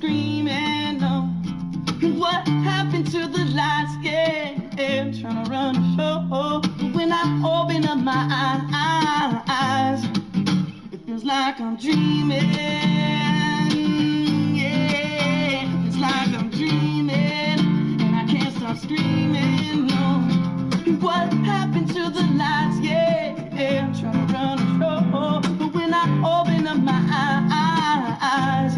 screaming, no. What happened to the lights? Yeah, I'm trying to run the show. But when I open up my eyes, it feels like I'm dreaming. Yeah, it's like I'm dreaming, and I can't stop screaming, no. What happened to the lights? Yeah, I'm trying to run the show. But when I open up my eyes,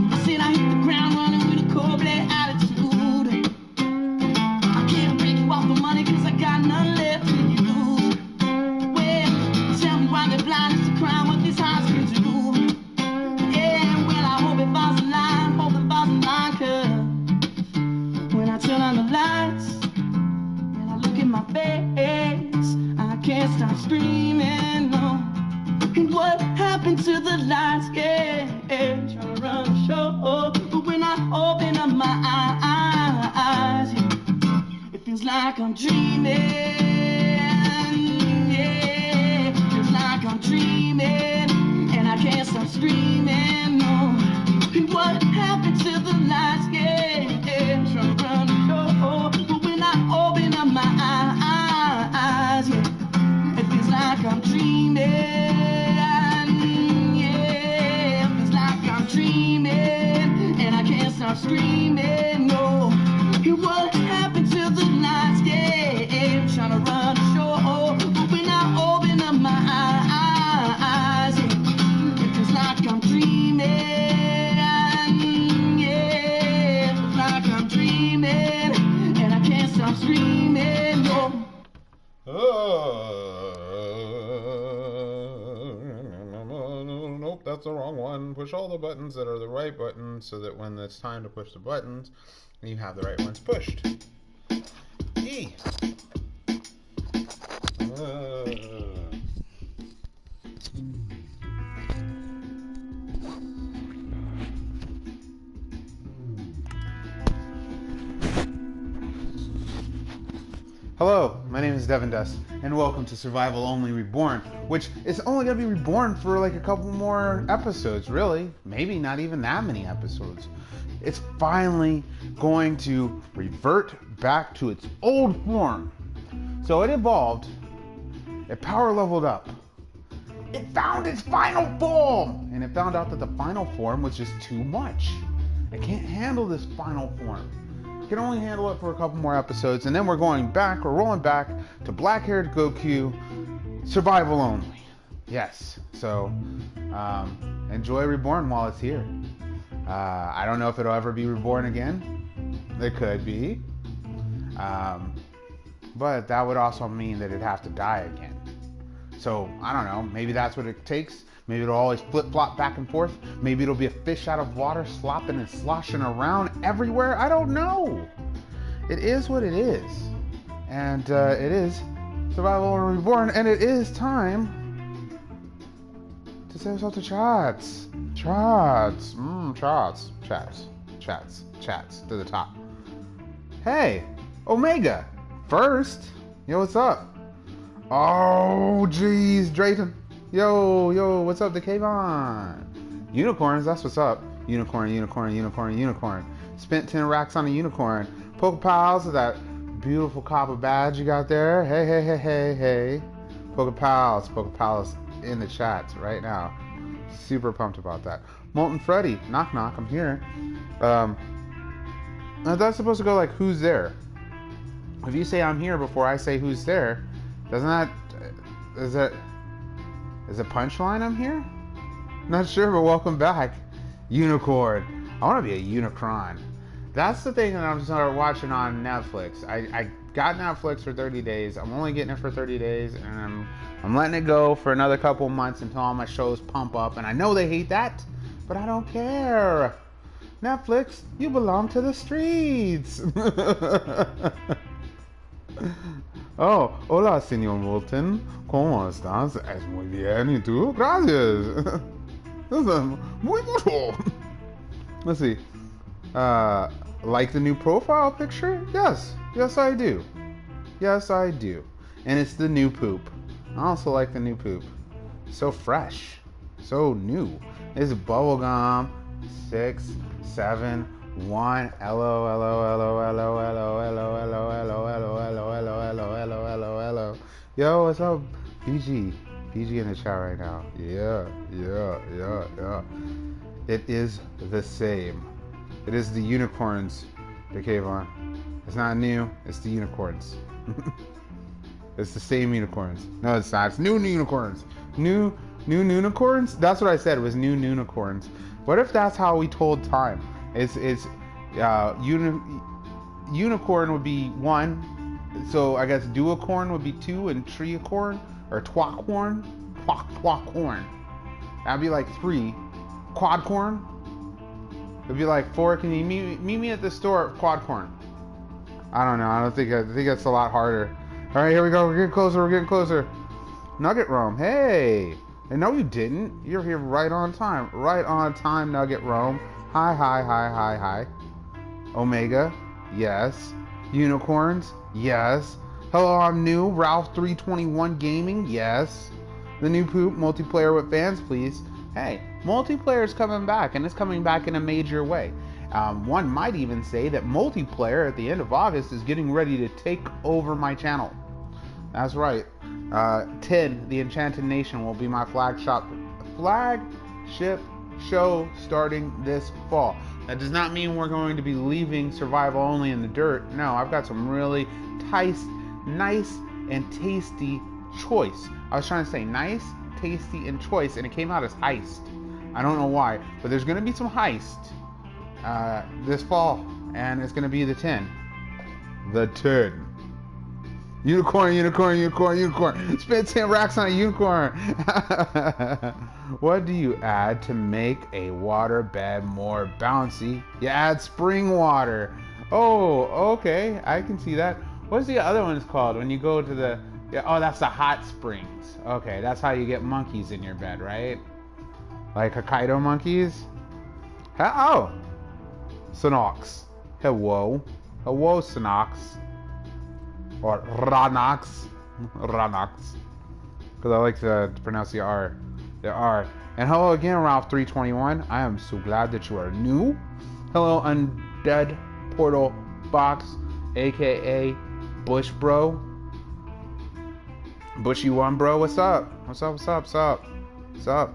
I said I hit the ground running with a cold blood attitude. I can't break you off the money cause I got none left to use. Well, tell me why they're blind is to crime, what these eyes can do. Yeah, well, I hope it falls in line, cause when I turn on the lights and I look at my face, I can't stop screaming, no. What happened to the lights? Yeah, trying to run the show. But when I open up my eyes, it feels like I'm dreaming. Yeah, it feels like I'm dreaming, and I can't stop screaming, no. What happened to the lights? Yeah, trying to run the show. But when I open up my eyes, yeah, it feels like I'm dreaming. Stop screaming, no. What happened to the lights? Yeah, I'm trying to run the show. But when I open up my eyes, it feels like I'm dreaming. Yeah, it feels like I'm dreaming, and I can't stop screaming, no. Nope, that's the wrong one. Push all the buttons that are the right buttons so that when it's time to push the buttons, you have the right ones pushed. E. Hello, my name is Devindust, and welcome to Survival Only Reborn, which is only going to be reborn for like a couple more episodes, really. Maybe not even that many episodes. It's finally going to revert back to its old form. So it evolved, it power leveled up, it found its final form, and it found out that the final form was just too much. It can't handle this final form. Can only handle it for a couple more episodes, and then we're rolling back to black-haired Goku, survival only. Yes, so enjoy Reborn while it's here. I don't know if it'll ever be reborn again. It could be, but that would also mean that it'd have to die again. So I don't know, maybe that's what it takes. Maybe it'll always flip-flop back and forth. Maybe it'll be a fish out of water slopping and sloshing around everywhere. I don't know. It is what it is. And it is Survival Only Reborn. And it is time to say what's up to chats. Chats to the top. Hey, Omega. First. Yo, what's up? Oh, geez, Drayton. Yo, what's up, Decavon? Unicorns, that's what's up. Unicorn. Spent 10 racks on a unicorn. Poke Pals, that beautiful copper badge you got there. Hey. Poke Pals in the chat right now. Super pumped about that. Molten Freddy, knock, I'm here. That's supposed to go like, who's there? If you say I'm here before I say who's there, doesn't that, is a punchline I'm here? Not sure, but welcome back. Unicorn. I want to be a Unicron. That's the thing that I'm starting watching on Netflix. I got Netflix for 30 days. I'm only getting it for 30 days, and I'm letting it go for another couple months until all my shows pump up. And I know they hate that, but I don't care. Netflix, you belong to the streets. Oh, hola, señor Molten. ¿Cómo estás? Es muy bien. ¿Y tú? Gracias. Muy mucho. Let's see. Like the new profile picture? Yes, I do. And it's the new poop. I also like the new poop. So fresh. So new. It's bubblegum. 6, 7, 1. Hello, hello, hello, hello, hello, hello, hello, hello, hello, hello, hello, hello, hello, hello, hello. Yo, what's up? PG in the chat right now. Yeah. It is the same. It is the unicorns, the Kayvon. It's not new, it's the unicorns. It's the same unicorns. No, it's not. It's new unicorns. New unicorns? That's what I said. It was new unicorns. What if that's how we told time? Unicorn would be 1. So I guess duocorn would be 2, and triacorn or twacorn. That'd be like 3. Quadcorn. It'd be like 4. Can you meet me at the store at Quadcorn? I don't know. I think that's a lot harder. All right, here we go. We're getting closer. Nugget Rome. Hey. And no, you didn't. You're here right on time. Right on time, Nugget Rome. Hi. Omega. Yes. Unicorns. Yes. Hello, I'm new. Ralph 321 Gaming. Yes. The new poop. Multiplayer with fans, please. Hey, multiplayer is coming back, and it's coming back in a major way. One might even say that multiplayer at the end of August is getting ready to take over my channel. That's right. 10, The Enchanted Nation, will be my flagship show starting this fall. That does not mean we're going to be leaving survival only in the dirt. No, I've got some really nice and tasty choice. I was trying to say nice, tasty, and choice, and it came out as heist. I don't know why, but there's going to be some heist this fall, and it's going to be the 10. The 10. Unicorn. Spend 10 racks on a unicorn. What do you add to make a water bed more bouncy? You add spring water. Oh, okay. I can see that. What's the other one's called when you go to the... Oh, that's the hot springs. Okay, that's how you get monkeys in your bed, right? Like Hokkaido monkeys? Oh! Sinox. Hello, Sinox. Or Ranox. Because I like to pronounce the R. The R. And hello again, Ralph 321. I am so glad that you are new. Hello, Undead Portal Box, aka Bush Bro. Bushy One Bro, what's up? What's up?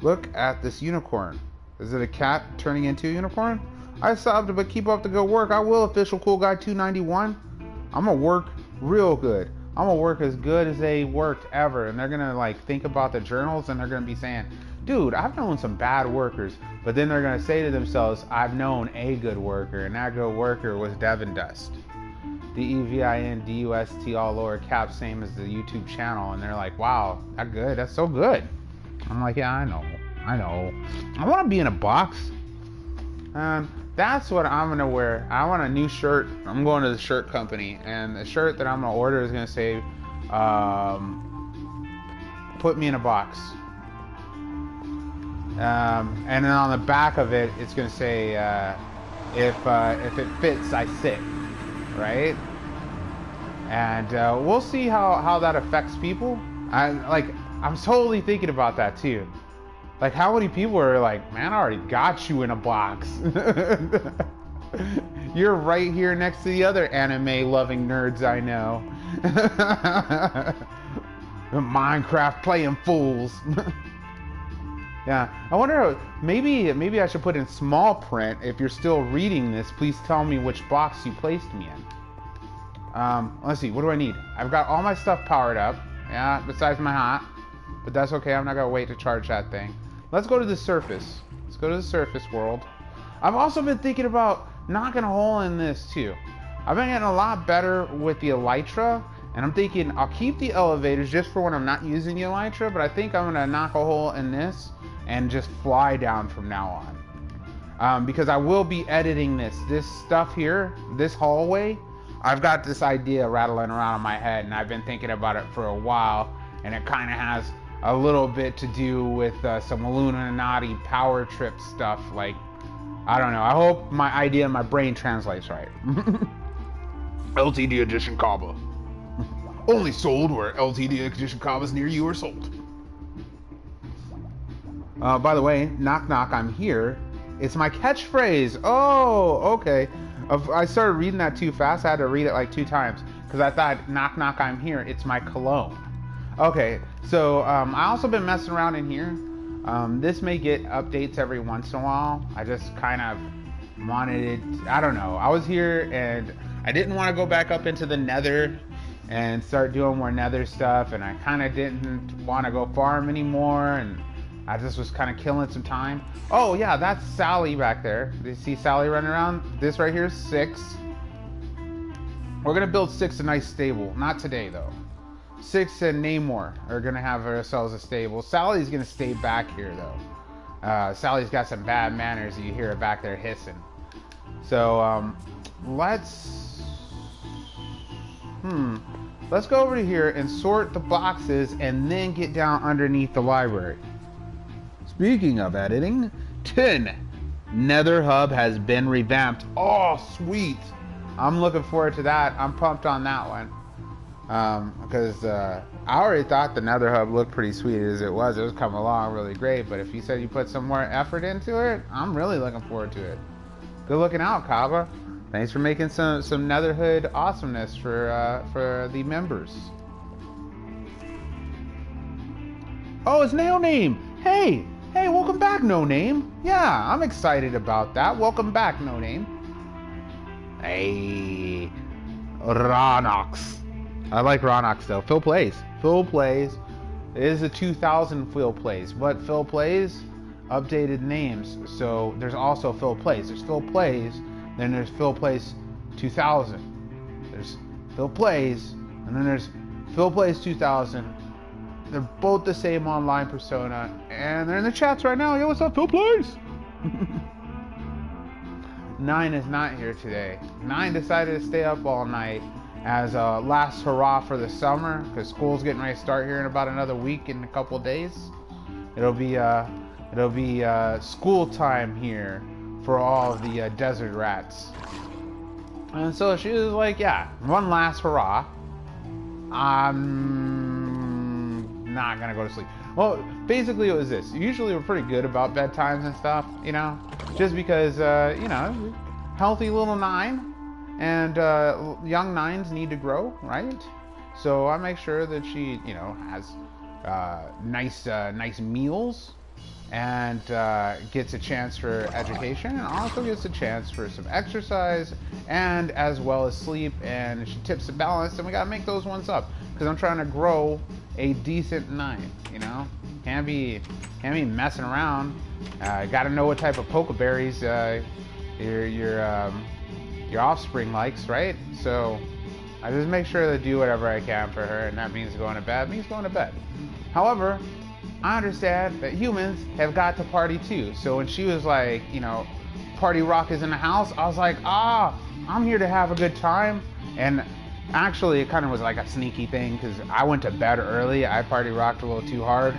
Look at this unicorn. Is it a cat turning into a unicorn? I subbed, but keep up the good work. I will, Official Cool Guy 291. I'm gonna work real good. I'm gonna work as good as they worked ever. And they're gonna like think about the journals, and they're gonna be saying, dude, I've known some bad workers. But then they're gonna say to themselves, I've known a good worker, and that good worker was Devindust. devindust, all lower cap, same as the YouTube channel. And they're like, wow, that good, that's so good. I'm like, yeah, I know. I want to be in a box. That's what I'm gonna wear. I want a new shirt. I'm going to the shirt company, and the shirt that I'm gonna order is gonna say, "Put me in a box." And then on the back of it, it's gonna say, "If it fits, I sit." Right? And we'll see how that affects people. I'm totally thinking about that too. Like, how many people are like, man, I already got you in a box. You're right here next to the other anime-loving nerds I know. Minecraft playing fools. Yeah, I wonder, maybe I should put in small print. If you're still reading this, please tell me which box you placed me in. Let's see, what do I need? I've got all my stuff powered up. Yeah, besides my hat. But that's okay, I'm not gonna wait to charge that thing. Let's go to the surface. Let's go to the surface world. I've also been thinking about knocking a hole in this too. I've been getting a lot better with the elytra, and I'm thinking I'll keep the elevators just for when I'm not using the elytra, but I think I'm gonna knock a hole in this and just fly down from now on. Because I will be editing this stuff here, this hallway. I've got this idea rattling around in my head, and I've been thinking about it for a while, and it kind of has a little bit to do with some Illuminati power trip stuff. Like, I don't know. I hope my idea in my brain translates right. LTD Edition Kaba. Only sold where LTD Edition Kabas near you are sold. By the way, knock knock, I'm here. It's my catchphrase. Oh, okay. I started reading that too fast. I had to read it like 2 times because I thought knock knock, I'm here. It's my cologne. Okay, so I also been messing around in here. This may get updates every once in a while. I just kind of wanted it. I don't know. I was here and I didn't want to go back up into the nether and start doing more nether stuff, and I kind of didn't want to go farm anymore, and I just was kind of killing some time. Oh yeah, that's Sally back there. Do you see Sally running around? This right here is 6. We're gonna build 6 a nice stable. Not today though. 6 and Namor are gonna have ourselves a stable. Sally's gonna stay back here though. Sally's got some bad manners. You hear her back there hissing. So let's go over to here and sort the boxes and then get down underneath the library. Speaking of editing, 10. Nether Hub has been revamped. Oh, sweet. I'm looking forward to that. I'm pumped on that one. Because I already thought the Nether Hub looked pretty sweet as it was. It was coming along really great. But if you said you put some more effort into it, I'm really looking forward to it. Good looking out, Kava. Thanks for making some Netherhood awesomeness for the members. Oh, it's No Name. Hey, welcome back, No Name. Yeah, I'm excited about that. Welcome back, No Name. Hey, Ronox. I like Ronox though. Phil plays. It is a 2000 Phil plays. But Phil plays updated names. So there's also Phil plays. There's Phil plays. Then there's Phil Plays 2000. There's Phil Plays, and then there's Phil Plays 2000. They're both the same online persona, and they're in the chats right now. Yo, what's up, Phil Plays? 9 is not here today. 9 decided to stay up all night as a last hurrah for the summer, because school's getting ready to start here in about another week and a couple days. It'll be school time here for all of the desert rats. And so she was like, yeah, one last hurrah. I'm not gonna go to sleep. Well, basically it was this. Usually we're pretty good about bedtimes and stuff, you know, just because, you know, healthy little 9 and young 9s need to grow, right? So I make sure that she, you know, has nice meals, and gets a chance for education, and also gets a chance for some exercise, and as well as sleep, and she tips the balance, and we gotta make those ones up, because I'm trying to grow a decent 9, you know? Can't be messing around. Gotta know what type of pokeberries your offspring likes, right? So I just make sure to do whatever I can for her, and that means going to bed. However, I understand that humans have got to party too. So when she was like, you know, party rock is in the house, I was like, I'm here to have a good time. And actually it kind of was like a sneaky thing, because I went to bed early. I party rocked a little too hard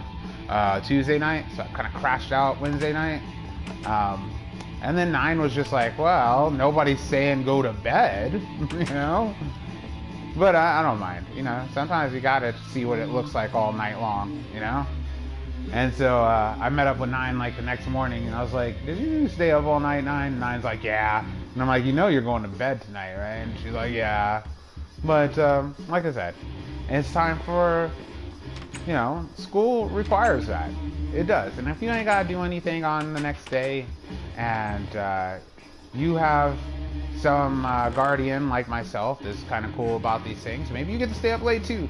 Tuesday night, so I kind of crashed out Wednesday night. And then 9 was just like, well, nobody's saying go to bed, you know? But I don't mind, you know? Sometimes you gotta see what it looks like all night long, you know? And so I met up with 9 like the next morning, and I was like, did you stay up all night, 9? And 9's like, yeah. And I'm like, you know you're going to bed tonight, right? And she's like, yeah. But like I said, it's time for, you know, school requires that. It does. And if you ain't got to do anything on the next day, and you have some guardian like myself that's kind of cool about these things, maybe you get to stay up late too.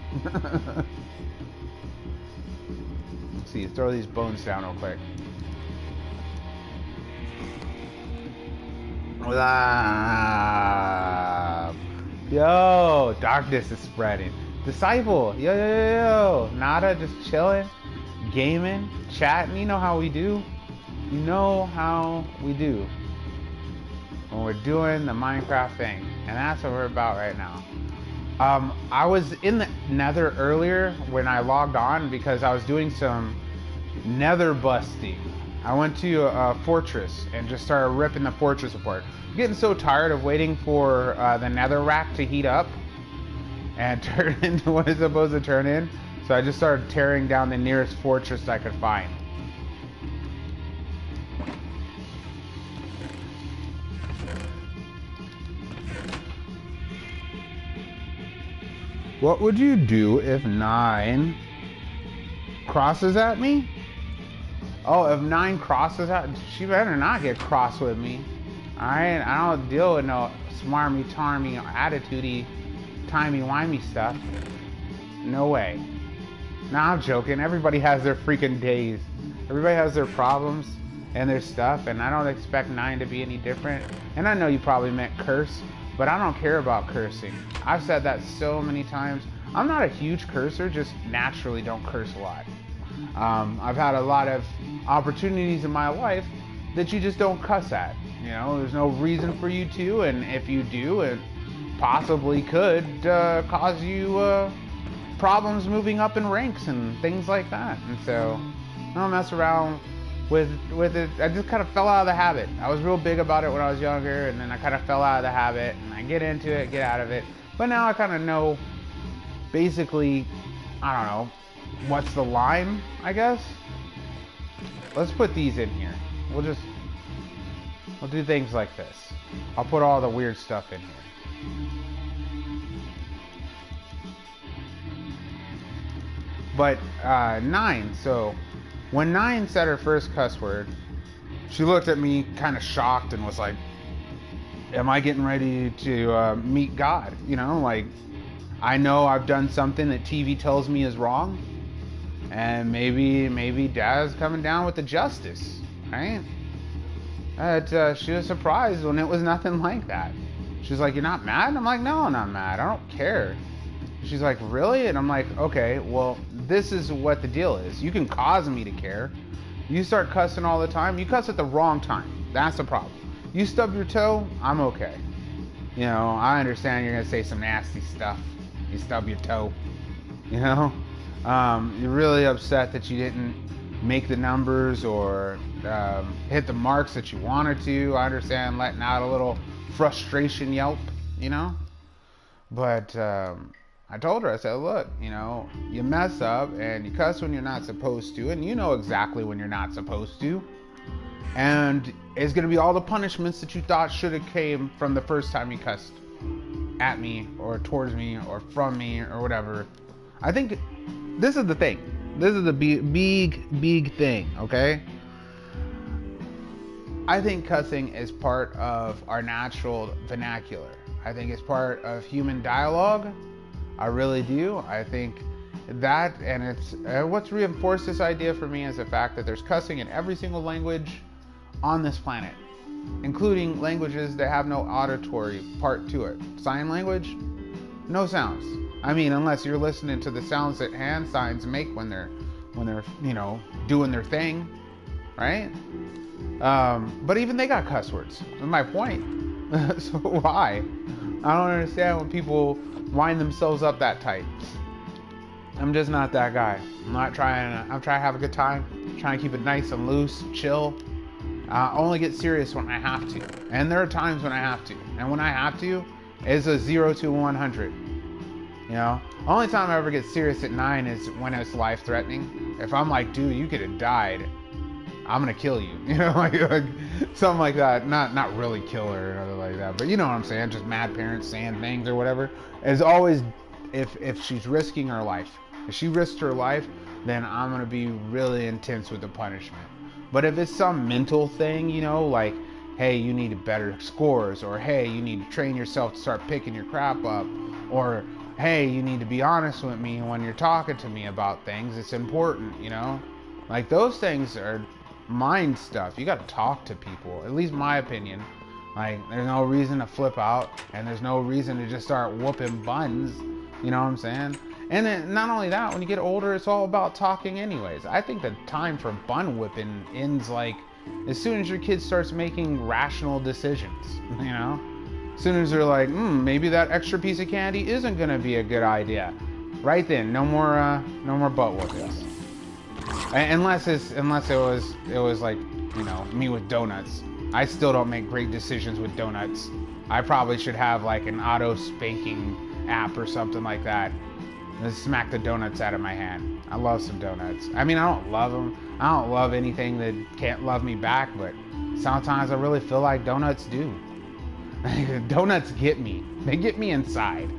Let's see, throw these bones down real quick. Yo, darkness is spreading. Disciple, yo. Nada, just chilling, gaming, chatting. You know how we do. You know how we do when we're doing the Minecraft thing. And that's what we're about right now. I was in the nether earlier when I logged on because I was doing some nether busting. I went to a fortress and just started ripping the fortress apart. I'm getting so tired of waiting for the nether rack to heat up and turn into what it's supposed to turn in. So I just started tearing down the nearest fortress I could find. What would you do if 9 crosses at me? Oh, if 9 crosses at, she better not get cross with me. Alright, I don't deal with no smarmy, tarmy, attitude-y, timey-wimey stuff. No way. Nah, I'm joking. Everybody has their freaking days. Everybody has their problems and their stuff, and I don't expect 9 to be any different. And I know you probably meant curse, but I don't care about cursing. I've said that so many times. I'm not a huge cursor, just naturally don't curse a lot. I've had a lot of opportunities in my life that you just don't cuss at. You know, there's no reason for you to, and if you do, it possibly could cause you problems moving up in ranks and things like that. And so I don't mess around with it. I just kind of fell out of the habit. I was real big about it when I was younger, and then I kind of fell out of the habit, and I get into it, get out of it. But now I kind of know, basically, I don't know, what's the line, I guess. Let's put these in here. We'll do things like this. I'll put all the weird stuff in here. But 9, so when 9 said her first cuss word, she looked at me kind of shocked and was like, am I getting ready to meet God? You know, like, I know I've done something that TV tells me is wrong, and maybe Dad's coming down with the justice, right? She was surprised when it was nothing like that. She's like, you're not mad? I'm like, no, I'm not mad. I don't care. She's like, really? And I'm like, okay, well, this is what the deal is. You can cause me to care. You start cussing all the time. You cuss at the wrong time. That's the problem. You stub your toe, I'm okay. You know, I understand you're going to say some nasty stuff. You stub your toe. You know? You're really upset that you didn't make the numbers or hit the marks that you wanted to. I understand letting out a little frustration yelp, you know? But I told her, I said, look, you know, you mess up and you cuss when you're not supposed to, and you know exactly when you're not supposed to. And it's going to be all the punishments that you thought should have came from the first time you cussed at me or towards me or from me or whatever. I think this is the thing. This is the big thing, okay? I think cussing is part of our natural vernacular. I think it's part of human dialogue. I really do. I think that, and it's what's reinforced this idea for me is the fact that there's cussing in every single language on this planet, including languages that have no auditory part to it. Sign language, no sounds. I mean, unless you're listening to the sounds that hand signs make when they're you know, doing their thing, right? But even they got cuss words. That's my point. So why? I don't understand when people wind themselves up that tight. I'm just not that guy. I'm trying to have a good time. Trying to keep it nice and loose, chill. Only get serious when I have to. And there are times when I have to. And when I have to, it's a 0 to 100. You know? Only time I ever get serious at 9 is when it's life-threatening. If I'm like, dude, you could have died, I'm gonna kill you. You know, like something like that. Not really kill her or nothing like that, but you know what I'm saying. Just mad parents saying things or whatever. It's always if she's risking her life. If she risked her life, then I'm gonna be really intense with the punishment. But if it's some mental thing, you know, like, hey, you need better scores, or hey, you need to train yourself to start picking your crap up, or hey, you need to be honest with me when you're talking to me about things. It's important, you know? Like, those things are mind stuff. You gotta talk to people, at least my opinion. Like, there's no reason to flip out, and there's no reason to just start whooping buns, you know what I'm saying? And then, not only that, when you get older, it's all about talking anyways. I think the time for bun whipping ends, like, as soon as your kid starts making rational decisions, you know? As soon as they're like, maybe that extra piece of candy isn't gonna be a good idea. Right then, no more butt whoopings. Unless it was like, you know, me with donuts. I still don't make great decisions with donuts. I probably should have like an auto spanking app or something like that. Just smack the donuts out of my hand. I love some donuts. I mean, I don't love them. I don't love anything that can't love me back, but sometimes I really feel like donuts do. Donuts get me. They get me inside.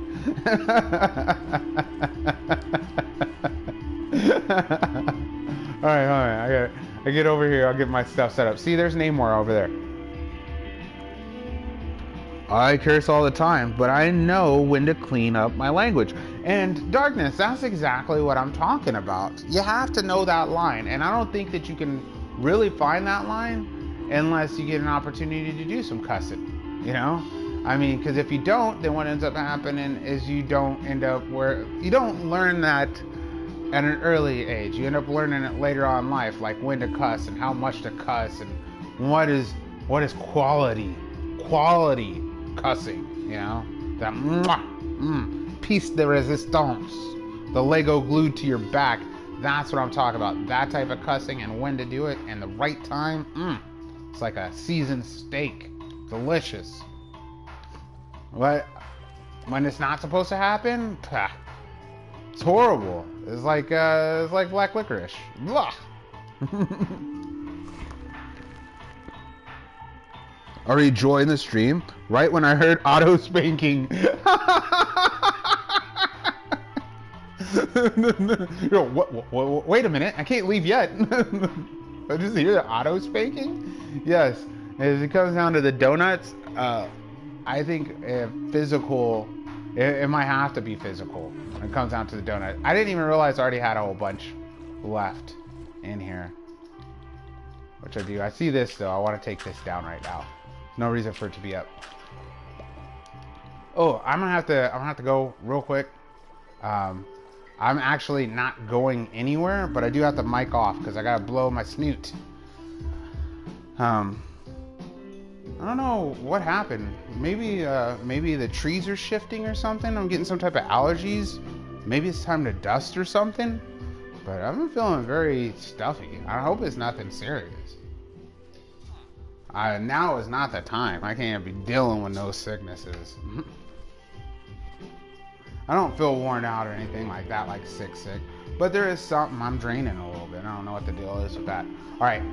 Alright. I get over here. I'll get my stuff set up. See, there's Namor over there. I curse all the time, but I know when to clean up my language. And darkness, that's exactly what I'm talking about. You have to know that line. And I don't think that you can really find that line unless you get an opportunity to do some cussing, you know? I mean, because if you don't, then what ends up happening is you don't learn that at an early age. You end up learning it later on in life, like when to cuss and how much to cuss and what is quality cussing, you know? That piece de resistance, the Lego glued to your back. That's what I'm talking about. That type of cussing and when to do it and the right time. It's like a seasoned steak. Delicious. But when it's not supposed to happen, it's horrible. It's like black licorice. Blah. Already joined the stream right when I heard auto spanking. Wait a minute, I can't leave yet. I just hear the auto spanking. Yes, as it comes down to the donuts, I think physical. It might have to be physical when it comes down to the donut. I didn't even realize I already had a whole bunch left in here, which I do. I see this though. I want to take this down right now. No reason for it to be up. Oh, I'm gonna have to go real quick. I'm actually not going anywhere, but I do have the mic off because I gotta blow my snoot. I don't know what happened. Maybe the trees are shifting or something. I'm getting some type of allergies. Maybe it's time to dust or something. But I've been feeling very stuffy. I hope it's nothing serious. Now is not the time. I can't be dealing with no sicknesses. I don't feel worn out or anything like that, like sick. But there is something. I'm draining a little bit. I don't know what the deal is with that. All right.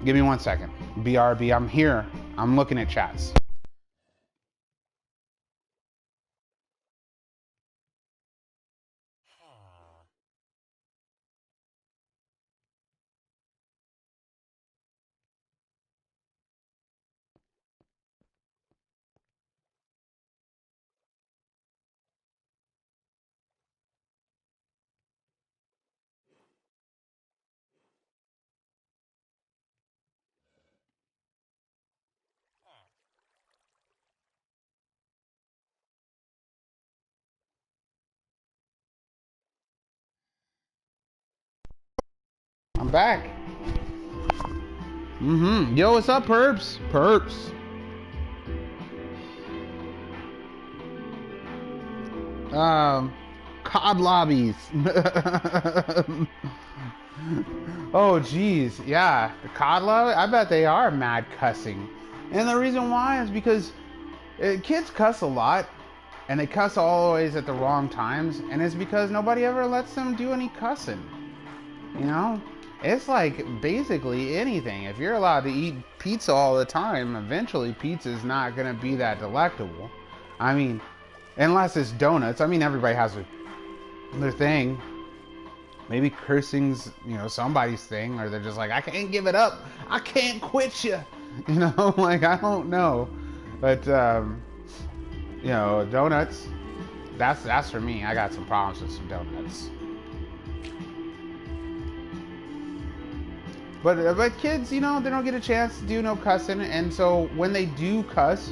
Give me 1 second. BRB, I'm here. I'm looking at chats. I'm back. Yo, what's up, Perps? COD lobbies. Oh, geez. Yeah, the COD lobby. I bet they are mad cussing. And the reason why is because kids cuss a lot. And they cuss always at the wrong times. And it's because nobody ever lets them do any cussing. You know? It's like basically anything. If you're allowed to eat pizza all the time, eventually pizza is not going to be that delectable. I mean, unless it's donuts. I mean, everybody has their thing. Maybe cursing's, somebody's thing. Or they're just like, I can't give it up. I can't quit you. Like, I don't know. But, donuts, that's for me. I got some problems with some donuts. But kids, they don't get a chance to do no cussing, and so when they do cuss,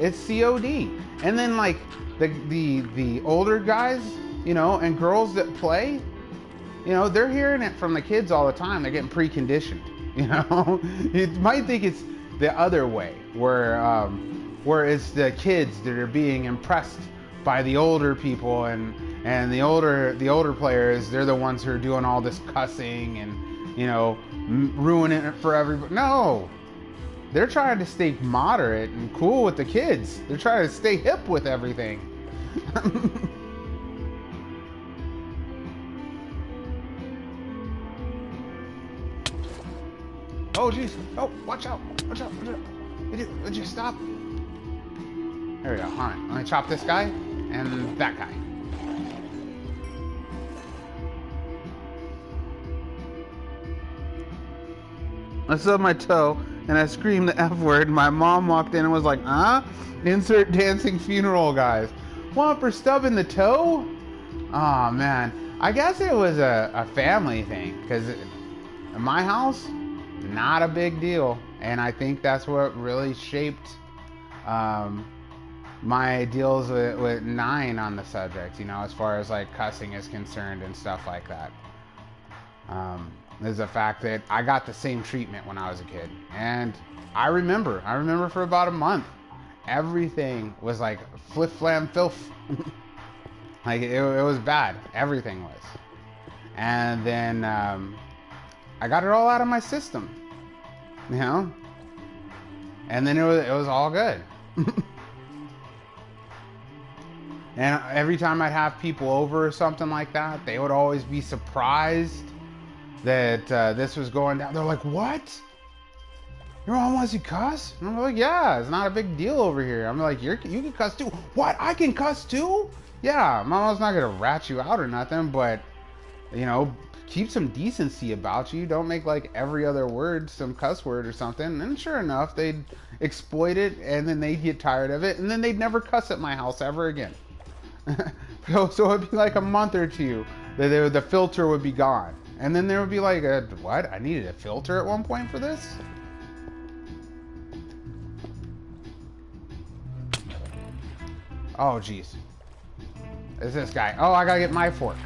it's COD. And then like the older guys, and girls that play, they're hearing it from the kids all the time. They're getting preconditioned. You might think it's the other way, where it's the kids that are being impressed by the older people, and the older players, they're the ones who are doing all this cussing and ruining it for everybody. No, they're trying to stay moderate and cool with the kids. They're trying to stay hip with everything. Oh, jeez. Oh, watch out. Would you stop? There we go. Alright, let me chop this guy and that guy. I stubbed my toe and I screamed the F word. My mom walked in and was like, huh? Insert dancing funeral, guys. What, for stubbing the toe? Oh, man. I guess it was a family thing, because in my house, not a big deal. And I think that's what really shaped my ideals with 9 on the subject, you know, as far as like cussing is concerned and stuff like that. Is the fact that I got the same treatment when I was a kid. And I remember for about a month, everything was like flip flam filth. Like it was bad. Everything was. And then I got it all out of my system, you know? And then it was all good. And every time I'd have people over or something like that, they would always be surprised that this was going down. They're like, what? Your mom wants you cuss? And I'm like, yeah, it's not a big deal over here. I'm like, you can cuss too. What? I can cuss too? Yeah, my mom's not gonna rat you out or nothing, but, you know, keep some decency about you. Don't make like every other word some cuss word or something. And sure enough, they'd exploit it, and then they'd get tired of it, and then they'd never cuss at my house ever again. So it'd be like a month or two that the filter would be gone. And then there would be like, what? I needed a filter at one point for this? Oh, jeez. Is this guy? Oh, I gotta get my fork.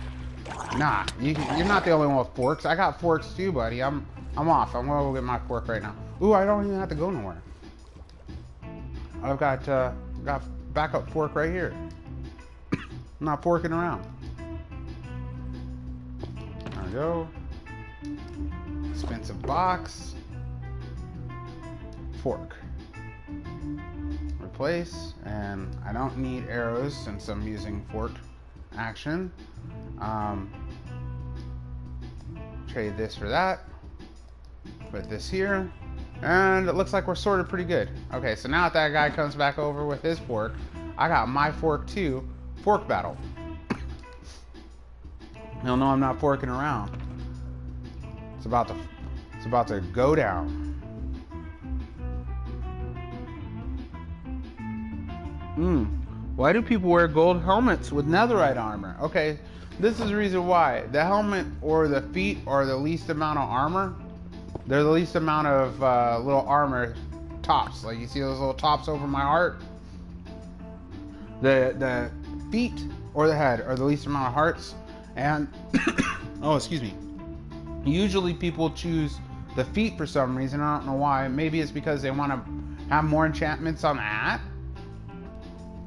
Nah, you're not the only one with forks. I got forks too, buddy. I'm off. I'm gonna go get my fork right now. Ooh, I don't even have to go nowhere. I've got backup fork right here. I'm not forking around. There we go. Expensive box. Fork. Replace. And I don't need arrows since I'm using fork action. Trade this for that. Put this here. And it looks like we're sorted pretty good. Okay, so now that guy comes back over with his fork, I got my fork too. Fork battle. He'll know I'm not forking around. It's about to go down. Why do people wear gold helmets with netherite armor? Okay, this is the reason why. The helmet or the feet are the least amount of armor. They're the least amount of little armor tops. Like you see those little tops over my heart? The feet or the head are the least amount of hearts. And, oh, excuse me. Usually people choose the feet for some reason. I don't know why. Maybe it's because they want to have more enchantments on the hat.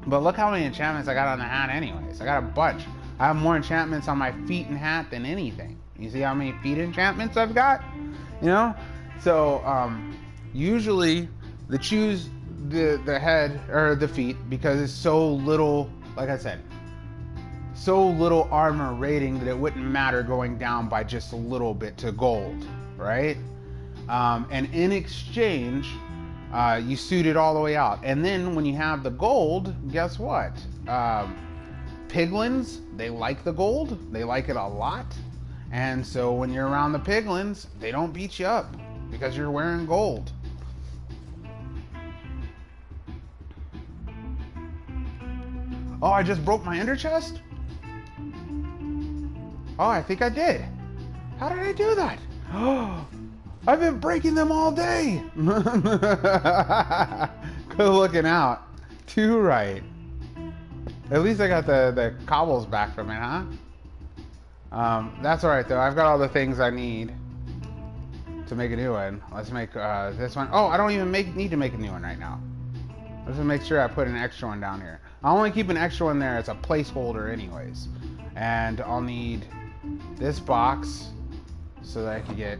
But look how many enchantments I got on the hat anyways. I got a bunch. I have more enchantments on my feet and hat than anything. You see how many feet enchantments I've got? You know? So, usually they choose the head or the feet because it's so little, like I said, so little armor rating that it wouldn't matter going down by just a little bit to gold, right? And in exchange, you suit it all the way out. And then when you have the gold, guess what? Piglins, they like the gold. They like it a lot. And so when you're around the piglins, they don't beat you up because you're wearing gold. Oh, I just broke my ender chest? Oh, I think I did. How did I do that? Oh, I've been breaking them all day. Good looking out. Too right. At least I got the cobbles back from it, huh? That's alright though. I've got all the things I need to make a new one. Let's make this one. Oh, I don't even need to make a new one right now. Let's just make sure I put an extra one down here. I'll only keep an extra one there as a placeholder anyways. And I'll need this box so that I can get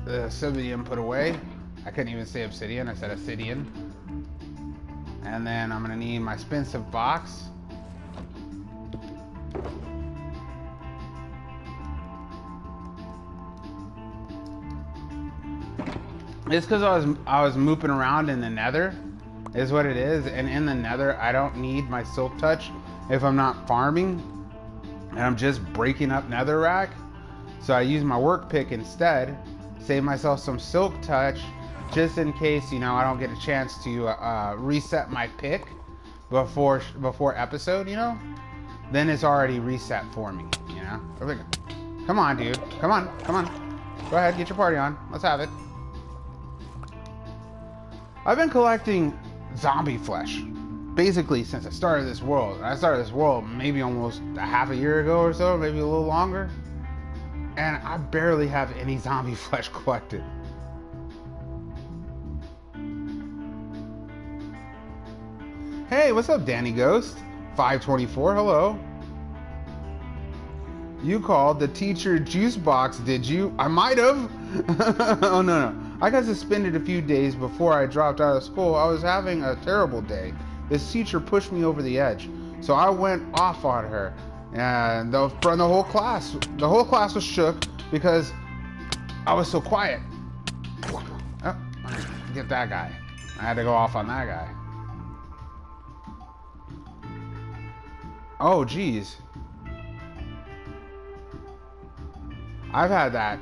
the obsidian put away. I couldn't even say obsidian, I said obsidian. And then I'm gonna need my expensive box. It's because I was mooping around in the nether, is what it is. And in the nether, I don't need my silk touch if I'm not farming and I'm just breaking up netherrack. So I use my work pick instead, save myself some silk touch just in case, you know, I don't get a chance to reset my pick before episode, you know. Then it's already reset for me, you know. Come on, dude. Come on. Go ahead, get your party on. Let's have it. I've been collecting zombie flesh basically since I started this world. I started this world maybe almost a half a year ago or so, maybe a little longer. And I barely have any zombie flesh collected. Hey, what's up, Danny Ghost? 524, hello. You called the teacher juice box, did you? I might have. Oh, no. I got suspended a few days before I dropped out of school. I was having a terrible day. This teacher pushed me over the edge. So I went off on her. And the whole class was shook because I was so quiet. Oh, get that guy. I had to go off on that guy. Oh, geez. I've had that.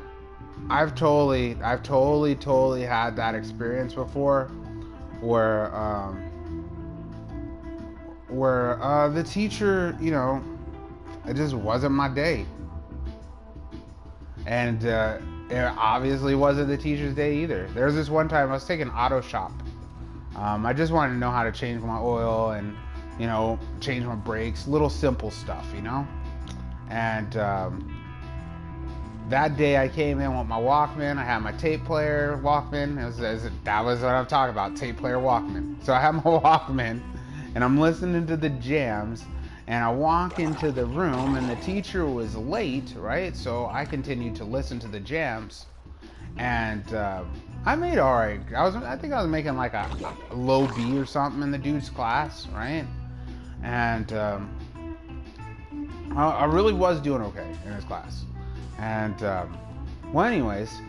I've totally had that experience before, where the teacher, you know, it just wasn't my day, and it obviously wasn't the teacher's day either. There was this one time I was taking auto shop. I just wanted to know how to change my oil and, you know, change my brakes, little simple stuff, you know, and that day I came in with my Walkman. I had my tape player Walkman. That was what I'm talking about, tape player Walkman. So I have my Walkman and I'm listening to the jams, and I walk into the room and the teacher was late, right? So I continued to listen to the jams, and I made all right. I think I was making like a low B or something in the dude's class, right? And I really was doing okay in his class. And well, anyways,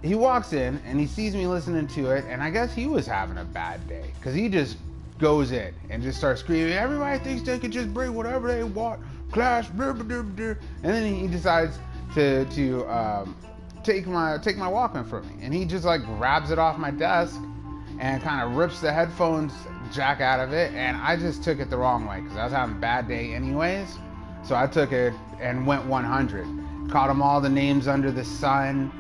he walks in and he sees me listening to it, and I guess he was having a bad day because he just goes in and just starts screaming, everybody thinks they can just bring whatever they want, class, blah, blah, blah, blah. And then he decides to take my Walkman from me, and he just like grabs it off my desk and kind of rips the headphones jack out of it, and I just took it the wrong way because I was having a bad day anyways. So I took it and went 100. Called him all the names under the sun,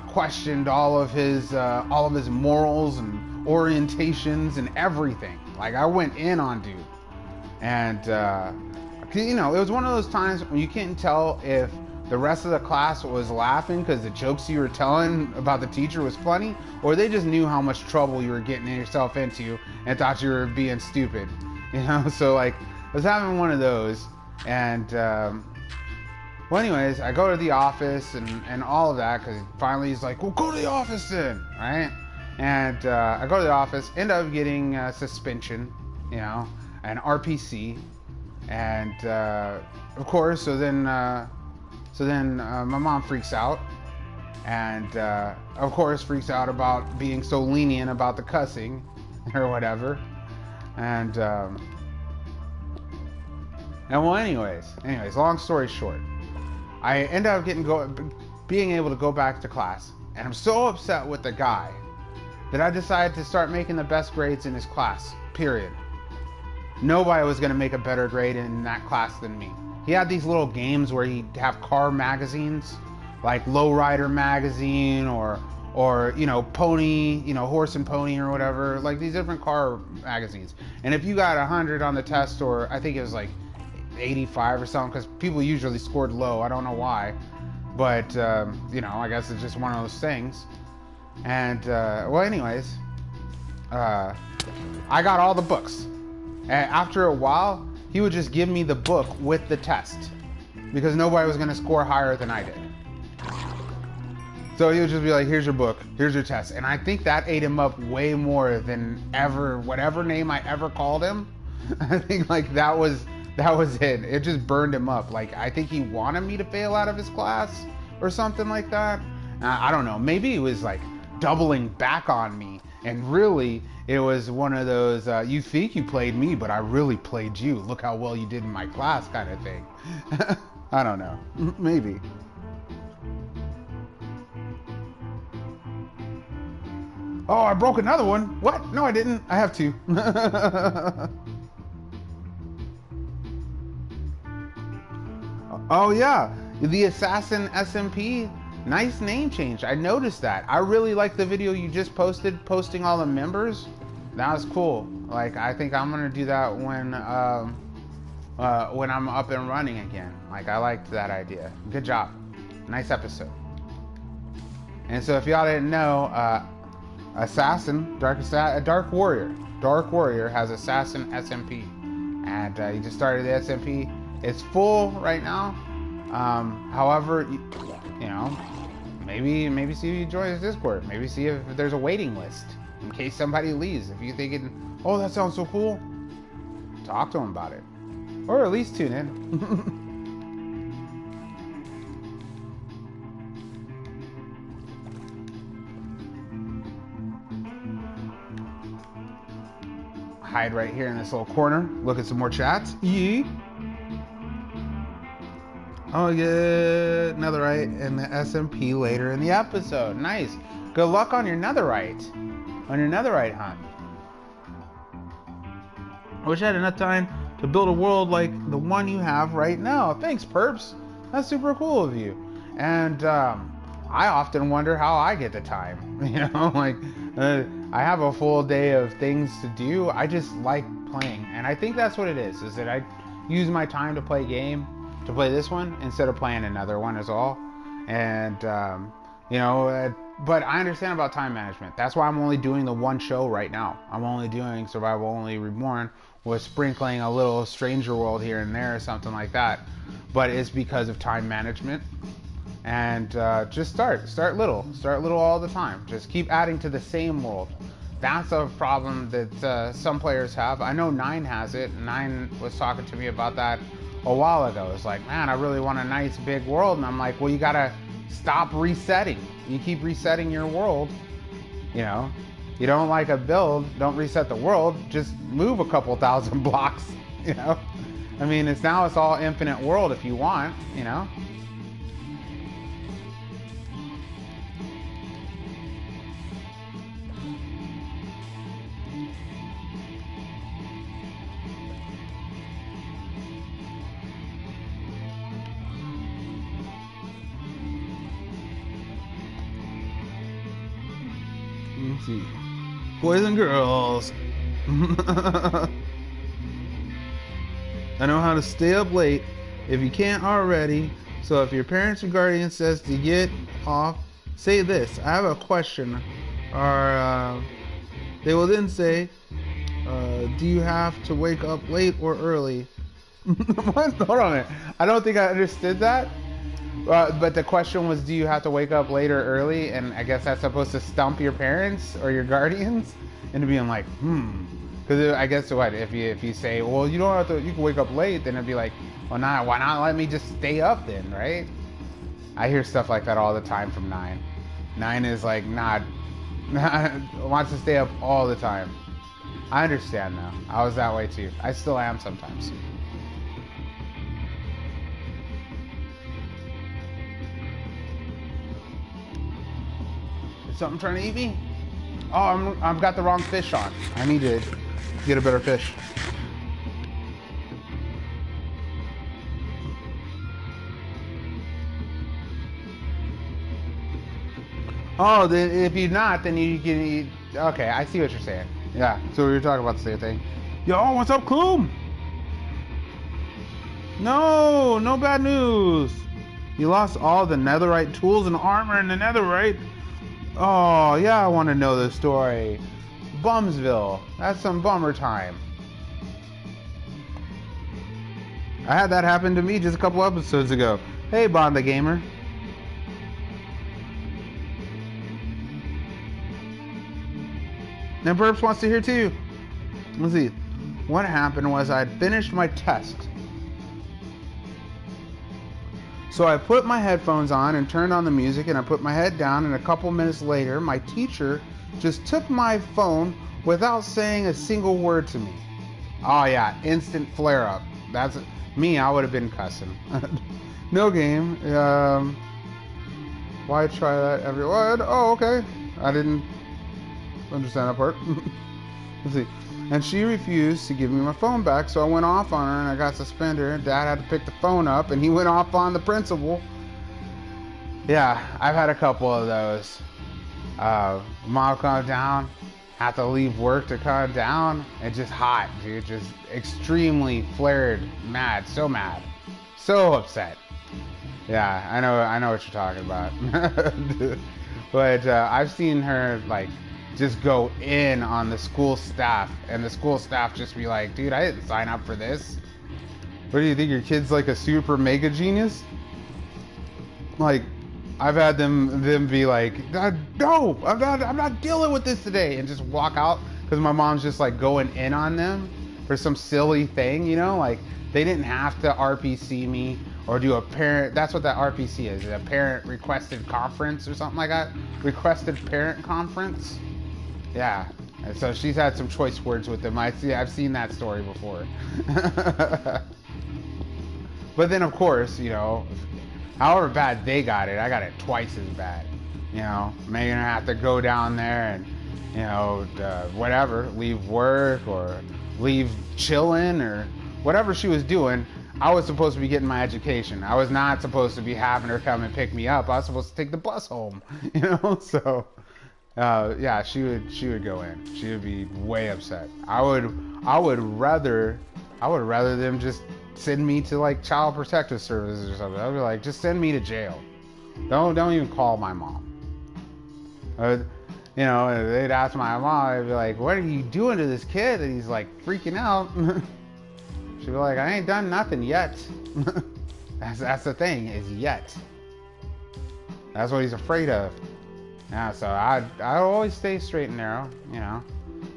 questioned all of his morals and orientations and everything. Like, I went in on dude. And you know, it was one of those times when you can't tell if the rest of the class was laughing because the jokes you were telling about the teacher was funny, or they just knew how much trouble you were getting yourself into and thought you were being stupid. You know, so like I was having one of those. And well, anyways, I go to the office and all of that, because finally he's like, well, go to the office then, right? And I go to the office, end up getting suspension, you know, an RPC, and of course, so then my mom freaks out, and of course freaks out about being so lenient about the cussing or whatever, and well, anyways, long story short, I end up being able to go back to class, and I'm so upset with the guy that I decided to start making the best grades in his class, period. Nobody was going to make a better grade in that class than me. He had these little games where he'd have car magazines, like Lowrider magazine or you know, pony, you know, horse and pony or whatever, like these different car magazines. And if you got 100 on the test, or I think it was like 85 or something, because people usually scored low, I don't know why, but you know, I guess it's just one of those things. And well, anyways, I got all the books, and after a while he would just give me the book with the test, because nobody was going to score higher than I did. So he would just be like, here's your book, here's your test. And I think that ate him up way more than ever, whatever name I ever called him. I think like that was it. It just burned him up. Like, I think he wanted me to fail out of his class or something like that. I don't know. Maybe it was like doubling back on me. And really, it was one of those, you think you played me, but I really played you. Look how well you did in my class kind of thing. I don't know. Maybe. Oh, I broke another one. What? No, I didn't. I have two. Oh, yeah. The Assassin SMP. Nice name change. I noticed that. I really like the video you just posted, posting all the members. That was cool. Like, I think I'm going to do that when I'm up and running again. Like, I liked that idea. Good job. Nice episode. And so if y'all didn't know, Dark Warrior has Assassin SMP, and he just started the SMP. It's full right now. However, you know, maybe see if you join his Discord. Maybe see if there's a waiting list in case somebody leaves. If you're thinking, oh, that sounds so cool, talk to him about it, or at least tune in. Hide right here in this little corner. Look at some more chats. Yee. Oh, yeah, netherite and the SMP later in the episode. Nice. Good luck on your netherite. Hunt. I wish I had enough time to build a world like the one you have right now. Thanks, Perps. That's super cool of you. And I often wonder how I get the time. You know, like I have a full day of things to do. I just like playing, and I think that's what it is that I use my time to play this one instead of playing another one as all. And you know, but I understand about time management. That's why I'm only doing the one show right now. I'm only doing Survival Only Reborn with sprinkling a little Stranger World here and there or something like that. But it's because of time management. And just start little all the time. Just keep adding to the same world. That's a problem that some players have. I know Nine has it. Nine was talking to me about that a while ago. It's like, man, I really want a nice big world. And I'm like, well, you gotta stop resetting. You keep resetting your world. You know, you don't like a build, don't reset the world. Just move a couple thousand blocks. You know, I mean, it's all infinite world if you want. You know. Let's see. Boys and girls. I know how to stay up late if you can't already. So if your parents or guardian says to get off, say this. I have a question. Or they will then say, do you have to wake up late or early? What? Hold on a minute. I don't think I understood that. But the question was, do you have to wake up late or early? And I guess that's supposed to stump your parents or your guardians into being like, Because I guess what if you say, well, you don't have to, you can wake up late, then it'd be like, well, why not let me just stay up then, right? I hear stuff like that all the time from Nine. Nine is like wants to stay up all the time. I understand now. I was that way too. I still am sometimes. Is something trying to eat me? Oh, I've got the wrong fish on. I need to get a better fish. Oh, then if you're not, then you can eat. Okay, I see what you're saying. Yeah, so we were talking about the same thing. Yo, what's up, Kloom? No bad news. You lost all the netherite tools and armor in the netherite. Oh, yeah, I want to know the story. Bumsville. That's some bummer time. I had that happen to me just a couple episodes ago. Hey, Bond the Gamer. And Burps wants to hear too. Let's see. What happened was I'd finished my test. So I put my headphones on and turned on the music, and I put my head down, and a couple minutes later, my teacher just took my phone without saying a single word to me. Oh yeah, instant flare up. That's me. I would have been cussing. No game. Why try that, everyone? Oh, okay. I didn't understand that part. Let's see. And she refused to give me my phone back, so I went off on her and I got suspended. Dad had to pick the phone up and he went off on the principal. Yeah, I've had a couple of those. Mom come down, have to leave work to come down. It's just hot, dude. Just extremely flared, mad, so upset. Yeah, I know what you're talking about. But I've seen her like just go in on the school staff, and the school staff just be like, dude, I didn't sign up for this. What do you think, your kid's like a super mega genius? Like, I've had them be like, no, I'm not dealing with this today, and just walk out because my mom's just like going in on them for some silly thing, you know? Like, they didn't have to RPC me or do a parent, that's what that RPC is, a parent requested conference or something like that. Requested parent conference. Yeah, and so she's had some choice words with them. I've seen that story before. But then, of course, you know, however bad they got it, I got it twice as bad. You know, maybe gonna have to go down there and, you know, whatever, leave work or leave chilling or whatever she was doing. I was supposed to be getting my education. I was not supposed to be having her come and pick me up. I was supposed to take the bus home. You know, so. Yeah, she would go in. She would be way upset. I would rather them just send me to like child protective services or something. I'd be like, just send me to jail. Don't even call my mom. You know, they'd ask my mom. I'd be like, what are you doing to this kid? And he's like freaking out. She'd be like, I ain't done nothing yet. That's the thing, is yet. That's what he's afraid of. Yeah, so I always stay straight and narrow, you know.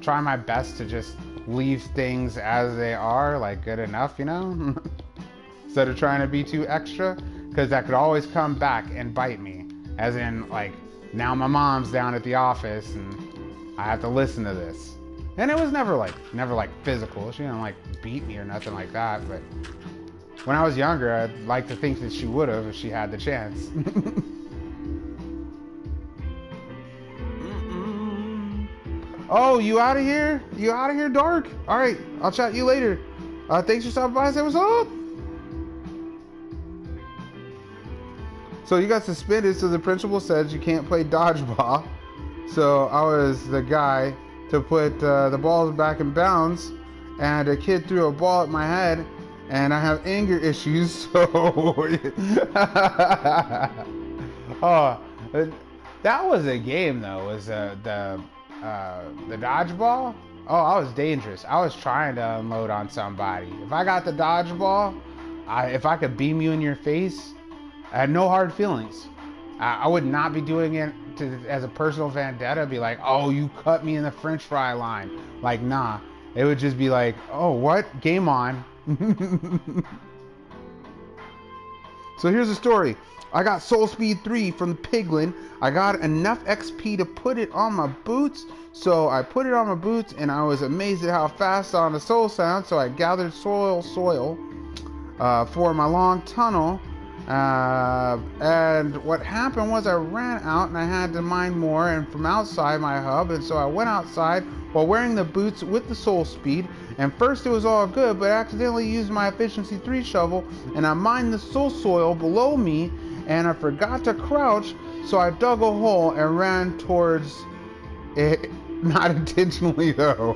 Try my best to just leave things as they are, like good enough, you know. Instead of trying to be too extra, because that could always come back and bite me. As in, like, now my mom's down at the office and I have to listen to this. And it was never like physical. She didn't like beat me or nothing like that. But when I was younger, I'd like to think that she would have if she had the chance. Oh, you out of here? You out of here, Dark? All right, I'll chat you later. Thanks for stopping by. Say what's up. So you got suspended, so the principal says you can't play dodgeball. So I was the guy to put the balls back in bounds, and a kid threw a ball at my head, and I have anger issues, so... Oh, that was a game, though, was the dodgeball. Oh, I was dangerous. I was trying to unload on somebody. If I got the dodgeball, if I could beam you in your face, I had no hard feelings. I would not be doing it as a personal vendetta. Be like, oh, you cut me in the French fry line. Like, nah. It would just be like, oh, what? Game on. So here's the story. I got Soul Speed 3 from Piglin. I got enough XP to put it on my boots. So I put it on my boots and I was amazed at how fast on the soul sound. So I gathered soil for my long tunnel. And what happened was I ran out and I had to mine more and from outside my hub. And so I went outside while wearing the boots with the soul speed. And first it was all good, but I accidentally used my efficiency 3 shovel and I mined the soil below me and I forgot to crouch, so I dug a hole and ran towards it, not intentionally though.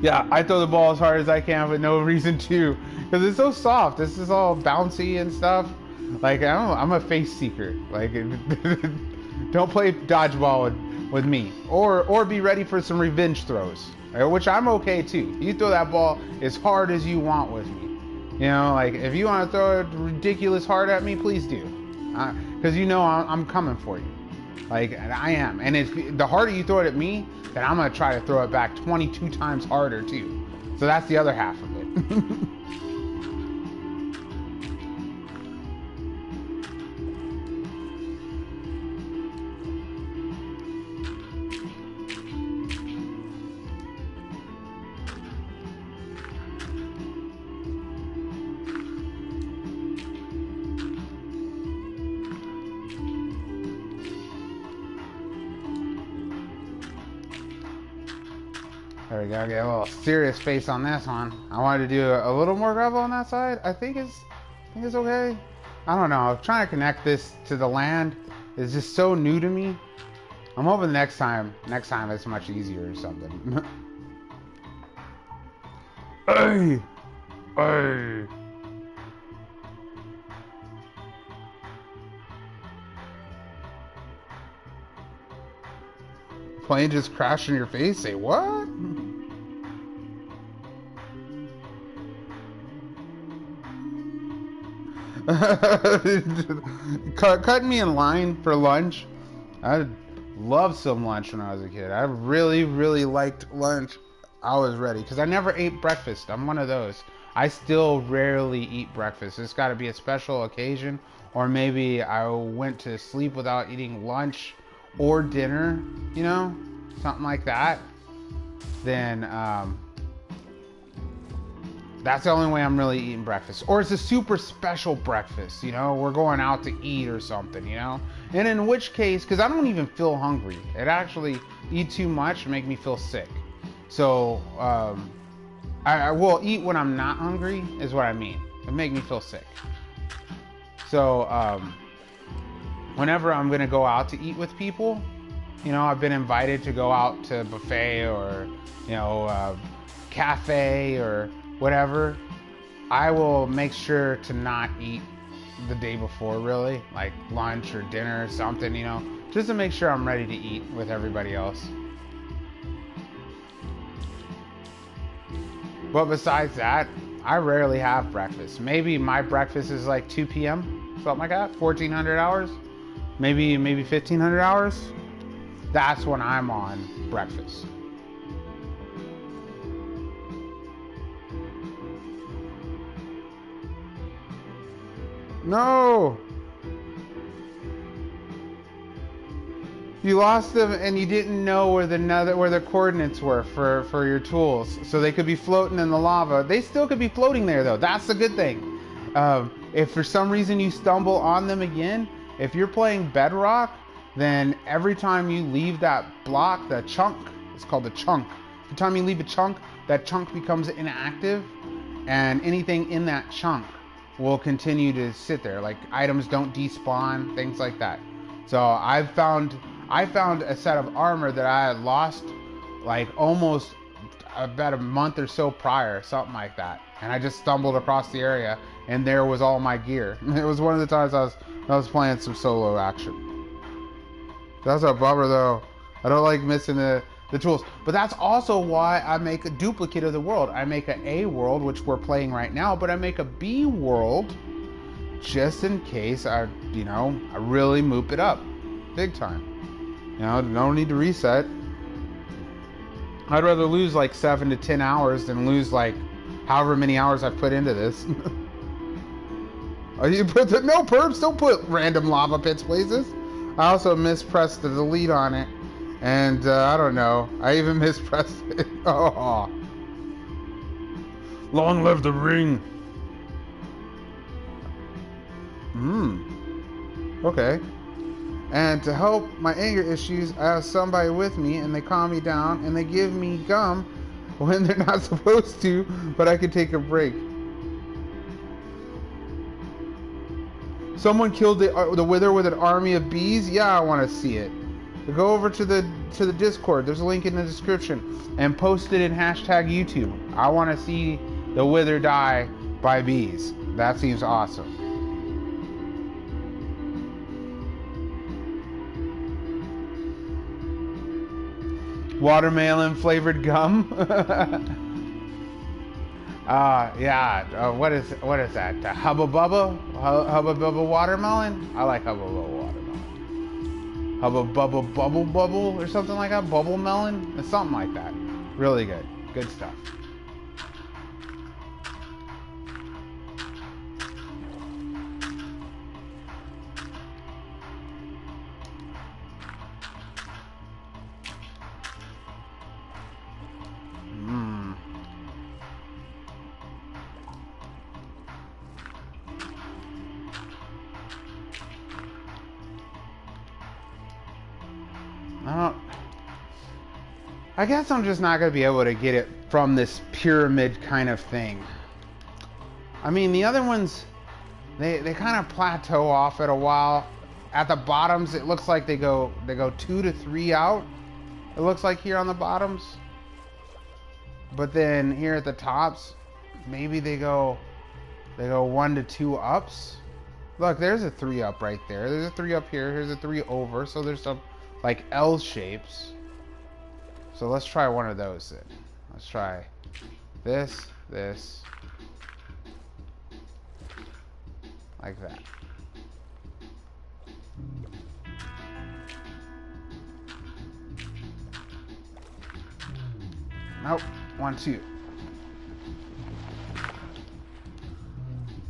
Yeah, I throw the ball as hard as I can with no reason to, because it's so soft. This is all bouncy and stuff. Like, I'm a face seeker. Like, don't play dodgeball with me, or be ready for some revenge throws, which I'm okay too. You throw that ball as hard as you want with me. You know, like, if you want to throw it ridiculous hard at me, please do. Because you know I'm coming for you. Like, I am. And if the harder you throw it at me, then I'm going to try to throw it back 22 times harder, too. So that's the other half of it. There we go. Get a little serious face on this one. I wanted to do a little more gravel on that side. I think it's okay. I don't know. Trying to connect this to the land is just so new to me. I'm hoping next time it's much easier or something. Hey! Hey! Plane just crashed in your face? Say what? Cut me in line for lunch. I loved some lunch when I was a kid. I really, really liked lunch. I was ready because I never ate breakfast. I'm one of those. I still rarely eat breakfast. It's got to be a special occasion, or maybe I went to sleep without eating lunch or dinner, you know, something like that. Then that's the only way I'm really eating breakfast. Or it's a super special breakfast, you know, we're going out to eat or something, you know. And in which case, because I don't even feel hungry, it actually, eat too much make me feel sick. So I will eat when I'm not hungry is what I mean. It make me feel sick. So whenever I'm gonna go out to eat with people, you know, I've been invited to go out to a buffet or, you know, cafe or whatever, I will make sure to not eat the day before, really, like lunch or dinner or something, you know, just to make sure I'm ready to eat with everybody else. But besides that, I rarely have breakfast. Maybe my breakfast is like 2 p.m., something like that, 1,400 hours, maybe 1,500 hours. That's when I'm on breakfast. No! You lost them and you didn't know where the coordinates were for your tools. So they could be floating in the lava. They still could be floating there though. That's the good thing. If for some reason you stumble on them again, if you're playing Bedrock, then every time you leave that block, that chunk, it's called a chunk. Every time you leave a chunk, that chunk becomes inactive, and anything in that chunk will continue to sit there. Like items don't despawn, things like that. So I found a set of armor that I had lost like almost about a month or so prior, something like that. And I just stumbled across the area and there was all my gear. It was one of the times I was playing some solo action. That's a bummer though. I don't like missing the tools. But that's also why I make a duplicate of the world. I make an A world, which we're playing right now, but I make a B world just in case I really moop it up big time. You know, no need to reset. I'd rather lose like 7 to 10 hours than lose like however many hours I've put into this. Oh, you put no perps, don't put random lava pits places. I also mispressed the delete on it, and I don't know, I even mispressed it. Oh, long live the ring. Okay. And to help my anger issues, I have somebody with me, and they calm me down, and they give me gum when they're not supposed to, but I can take a break. Someone killed the Wither with an army of bees? Yeah, I want to see it. Go over to the Discord. There's a link in the description, and post it in hashtag YouTube. I want to see the Wither die by bees. That seems awesome. Watermelon flavored gum. Yeah. What is that? Hubba Bubba? Hubba Bubba watermelon? I like Hubba Bubba watermelon. Hubba Bubba Bubble Bubble or something like that. Bubble melon? It's something like that. Really good. Good stuff. I guess I'm just not going to be able to get it from this pyramid kind of thing. I mean, the other ones, they kind of plateau off at a while. At the bottoms, it looks like they go 2 to 3 out. It looks like here on the bottoms. But then here at the tops, maybe they go 1 to 2 ups. Look, there's a 3 up right there. There's a 3 up here. Here's a 3 over. So there's some like L shapes. So let's try one of those then. Let's try this, like that. Nope. 1, 2.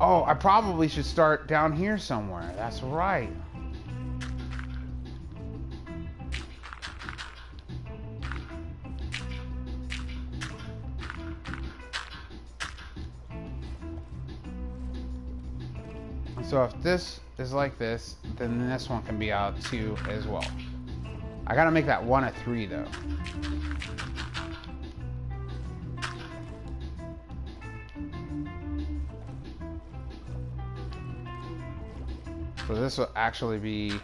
Oh, I probably should start down here somewhere. That's right. So if this is like this, then this one can be out too as well. I gotta make that 1 a 3 though. So this will actually be,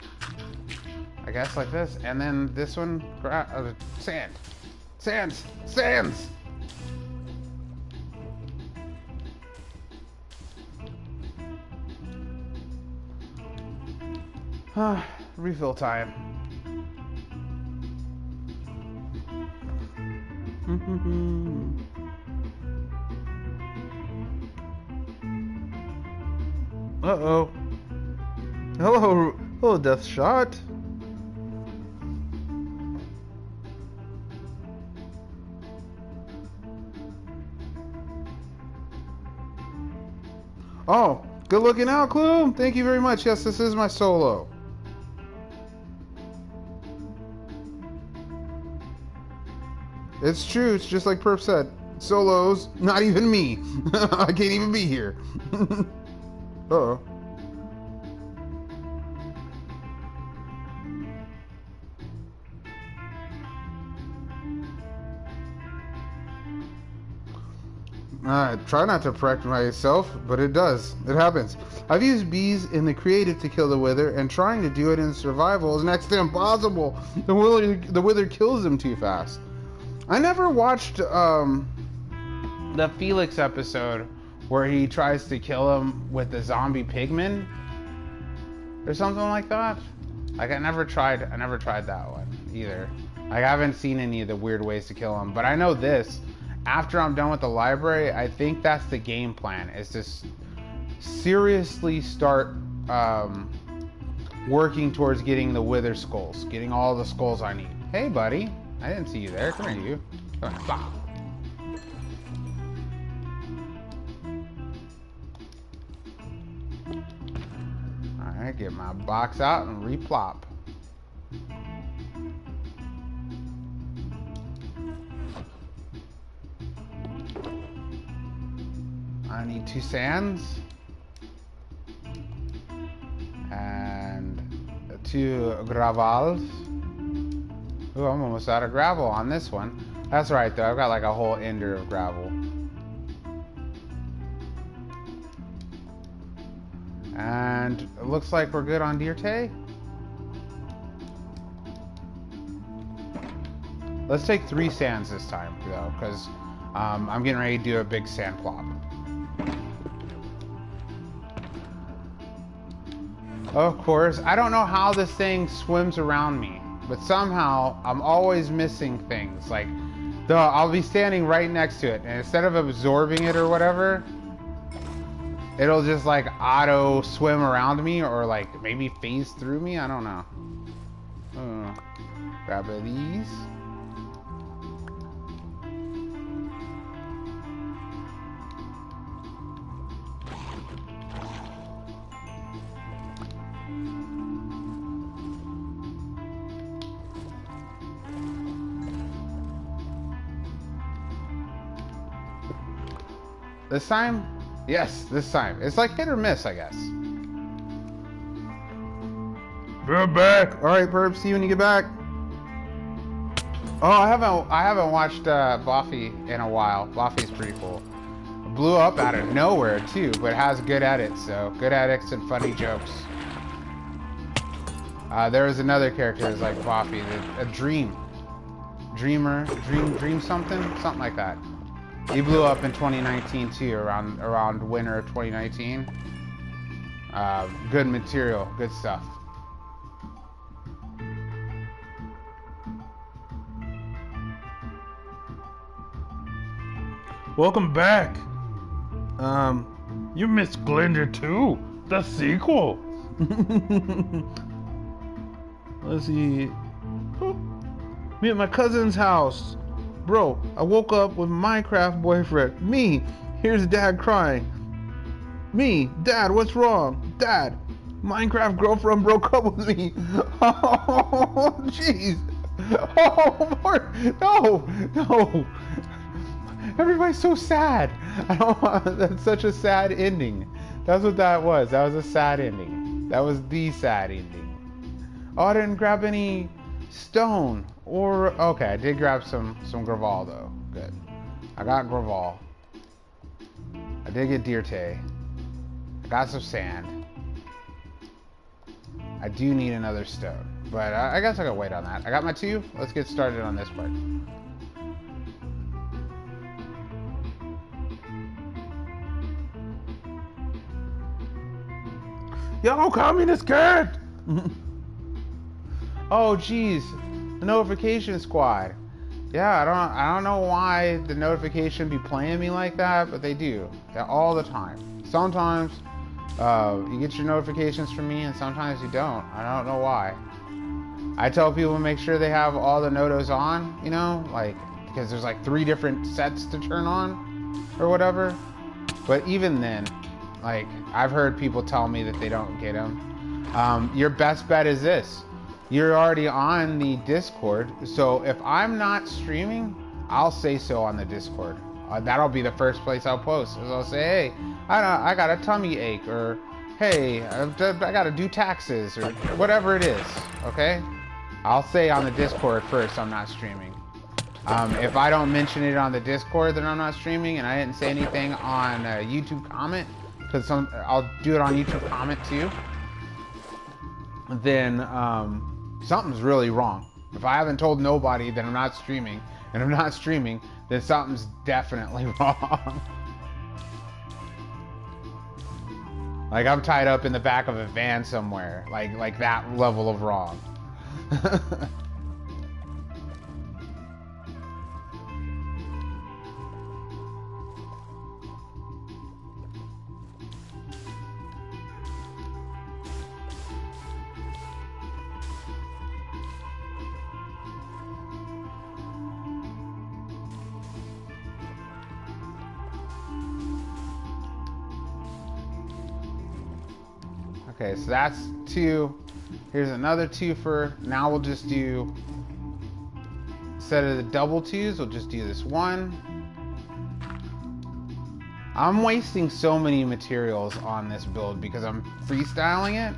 I guess, like this, and then this one, sands. Refill time. Uh-oh. Hello, Death Shot. Oh, good looking out, Clue. Thank you very much. Yes, this is my solo. It's true. It's just like Perp said. Solos, not even me. I can't even be here. Uh-oh. I try not to correct myself, but it does. It happens. I've used bees in the creative to kill the wither, and trying to do it in survival is next to impossible. The wither kills them too fast. I never watched the Felix episode where he tries to kill him with the zombie pigman or something like that. Like I never tried that one either. Like I haven't seen any of the weird ways to kill him, but I know this. After I'm done with the library, I think that's the game plan, is to seriously start working towards getting the wither skulls, getting all the skulls I need. Hey, buddy. I didn't see you there. Come here, you. Come here. Blah. Alright, get my box out and replop. I need 2 sands and 2 gravels. Ooh, I'm almost out of gravel on this one. That's right though, I've got like a whole ender of gravel. And it looks like we're good on Dirte. Let's take 3 sands this time though, because I'm getting ready to do a big sand plop. Of course, I don't know how this thing swims around me, but somehow I'm always missing things. Like, I'll be standing right next to it, and instead of absorbing it or whatever, it'll just like auto swim around me or like maybe phase through me. I don't know. Grab these. This time? Yes, this time. It's like hit or miss, I guess. We're back. All right, Perp, see you when you get back. Oh, I haven't watched Buffy in a while. Buffy's pretty cool. Blew up out of nowhere too, but has good edits. So good edits and funny jokes. There was another character who's like Buffy, a dream something like that. He blew up in 2019 too, around winter of 2019. Good material, good stuff. Welcome back. You missed Glenda too. The sequel. Let's see. Oh, me at my cousin's house. Bro, I woke up with Minecraft boyfriend. Me, here's dad crying. Me, dad, what's wrong? Dad, Minecraft girlfriend broke up with me. Oh, jeez. Oh, Lord. No. Everybody's so sad. That's such a sad ending. That's what that was. That was a sad ending. That was the sad ending. Oh, I didn't grab any stone. Okay, I did grab some gravel though. Good. I got gravel. I did get dirte. I got some sand. I do need another stone, but I guess I can wait on that. I got my 2. Let's get started on this part. Yo, communist kid! Oh, geez, the notification squad. Yeah, I don't know why the notification be playing me like that, but they do. All the time. Sometimes you get your notifications from me, and sometimes you don't. I don't know why. I tell people to make sure they have all the notos on, you know, like, because there's like 3 different sets to turn on or whatever. But even then, like, I've heard people tell me that they don't get them. Your best bet is this. You're already on the Discord, so if I'm not streaming, I'll say so on the Discord. That'll be the first place I'll post. I'll say, hey, I got a tummy ache, or hey, I got to do taxes, or whatever it is, okay? I'll say on the Discord first I'm not streaming. If I don't mention it on the Discord that I'm not streaming, and I didn't say anything on YouTube comment, because I'll do it on YouTube comment too, then something's really wrong. If I haven't told nobody that I'm not streaming, and I'm not streaming, then something's definitely wrong. Like I'm tied up in the back of a van somewhere, like that level of wrong. Okay, so that's 2. Here's another 2 for, now we'll just do, instead of the double 2s, we'll just do this 1. I'm wasting so many materials on this build because I'm freestyling it.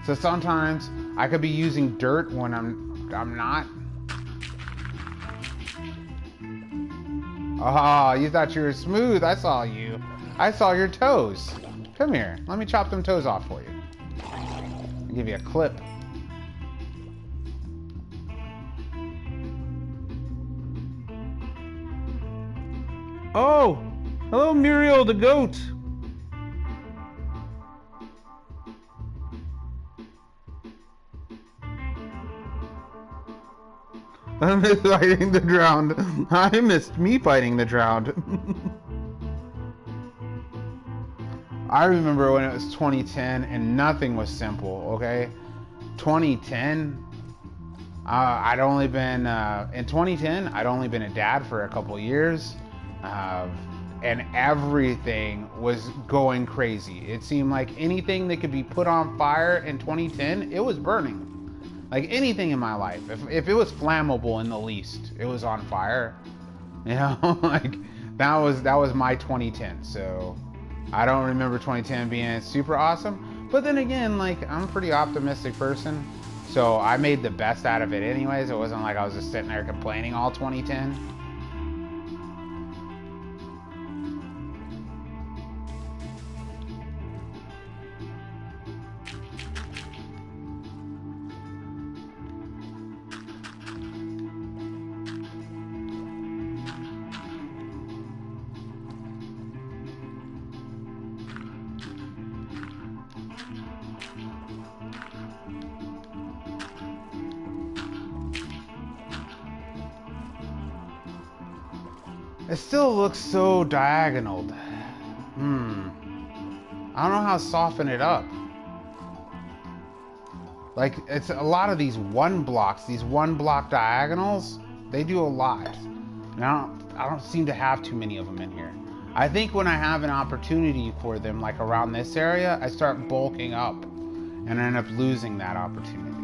So sometimes I could be using dirt when I'm not. Oh, you thought you were smooth. I saw you. I saw your toes. Come here. Let me chop them toes off for you. I'll give you a clip. Oh, hello Muriel the goat. I miss fighting the drowned. I missed me fighting the drowned. I remember when it was 2010 and nothing was simple, okay? 2010, I'd only been, in 2010, I'd only been a dad for a couple years, and everything was going crazy. It seemed like anything that could be put on fire in 2010, it was burning. Like anything in my life, if it was flammable in the least, it was on fire. You know, like that was my 2010. So I don't remember 2010 being super awesome. But then again, like I'm a pretty optimistic person. So I made the best out of it anyways. It wasn't like I was just sitting there complaining all 2010. It still looks so diagonal. I don't know how to soften it up. Like, it's a lot of these one blocks, these one block diagonals, they do a lot. And I don't seem to have too many of them in here. I think when I have an opportunity for them, like around this area, I start bulking up and end up losing that opportunity.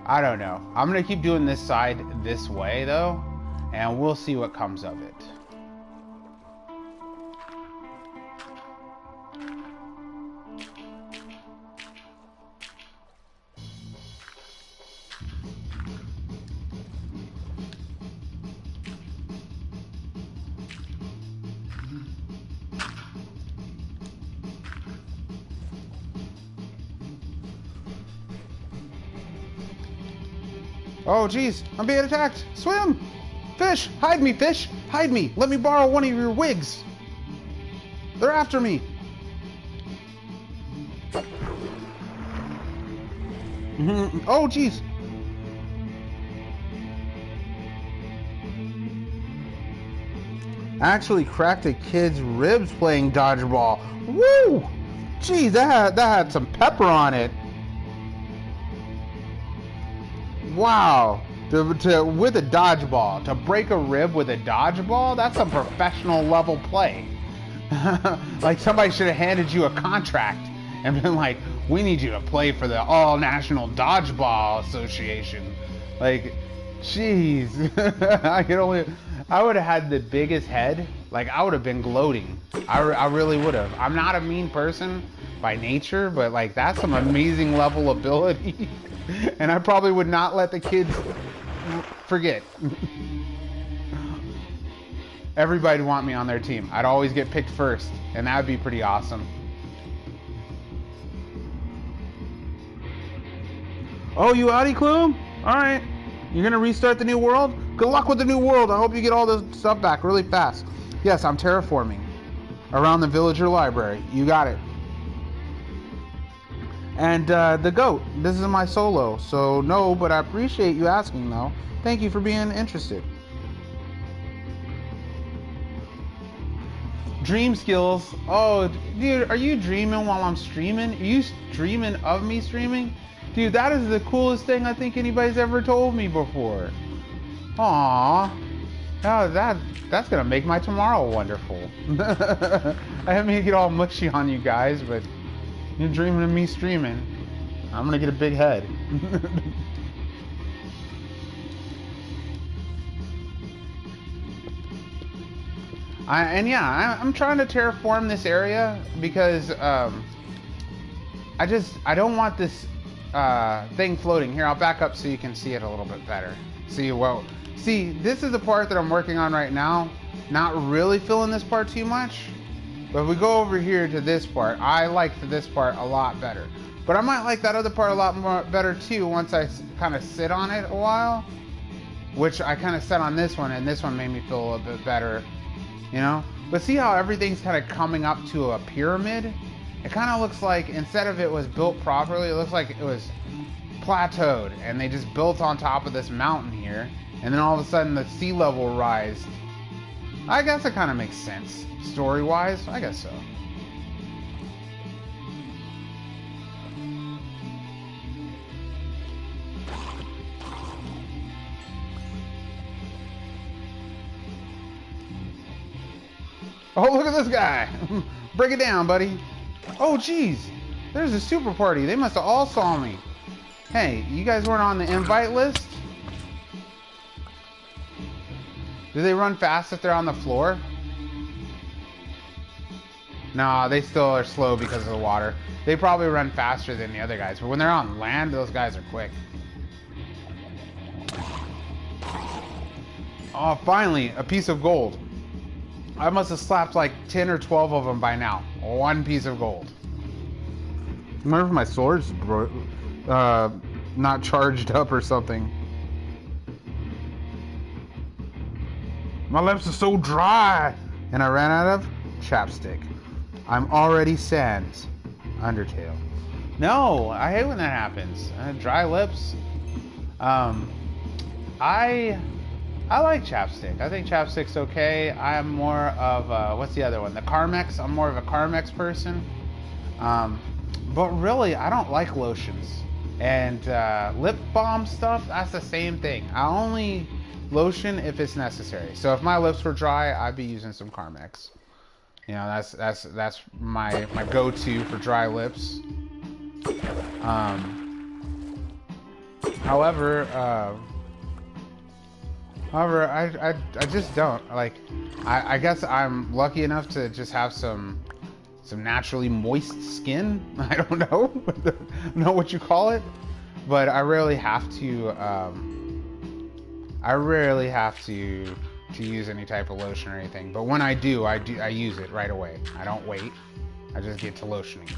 I don't know. I'm gonna keep doing this side this way though, and we'll see what comes of it. Oh geez, I'm being attacked. Swim! Fish! Hide me, fish! Hide me! Let me borrow one of your wigs! They're after me! Oh geez! I actually cracked a kid's ribs playing dodgeball. Woo! Geez, that had some pepper on it. Wow, with a dodgeball, to break a rib with a dodgeball, that's some professional level play. Like somebody should have handed you a contract and been like, we need you to play for the All National Dodgeball Association. Like, jeez, I would have had the biggest head. Like, I would have been gloating. I really would have. I'm not a mean person by nature, but like, that's some amazing level ability. And I probably would not let the kids forget. Everybody would want me on their team. I'd always get picked first, and that would be pretty awesome. Oh, you outie clue? Alright. You're gonna restart the new world? Good luck with the new world. I hope you get all this stuff back really fast. Yes, I'm terraforming around the villager library. You got it. And the goat, this is my solo, so no, but I appreciate you asking though. Thank you for being interested. Dream skills. Oh, dude, are you dreaming while I'm streaming? Are you dreaming of me streaming? Dude, that is the coolest thing I think anybody's ever told me before. Aww. Oh, that's gonna make my tomorrow wonderful. I didn't mean to get all mushy on you guys, but you're dreaming of me streaming. I'm gonna get a big head. I'm trying to terraform this area because I don't want this thing floating. Here, I'll back up so you can see it a little bit better. See, this is the part that I'm working on right now. Not really feeling this part too much. But if we go over here to this part, I like this part a lot better. But I might like that other part a lot more better too once I kind of sit on it a while. Which I kind of sat on this one, and this one made me feel a little bit better, you know? But see how everything's kind of coming up to a pyramid? It kind of looks like, instead of it was built properly, it looks like it was plateaued, and they just built on top of this mountain here, and then all of a sudden the sea level rised. I guess it kind of makes sense. Story-wise, I guess so. Oh, look at this guy. Break it down, buddy. Oh, geez. There's a super party. They must have all saw me. Hey, you guys weren't on the invite list? Do they run fast if they're on the floor? No, they still are slow because of the water. They probably run faster than the other guys, but when they're on land, those guys are quick. Oh, finally, a piece of gold. I must have slapped like 10 or 12 of them by now. One piece of gold. I wonder if my sword's not charged up or something. My lips are so dry, and I ran out of chapstick. I'm already sans Undertale. No, I hate when that happens. Dry lips. I like chapstick. I think chapstick's okay. I'm more of what's the other one? The Carmex. I'm more of a Carmex person. But really, I don't like lotions. And lip balm stuff, that's the same thing. I only lotion if it's necessary. So if my lips were dry, I'd be using some Carmex. You know, that's my go-to for dry lips. However, I just don't like. I guess I'm lucky enough to just have some naturally moist skin. I don't know what you call it, but I rarely have to. I rarely have to use any type of lotion or anything. But when I do, I use it right away. I don't wait. I just get to lotioning.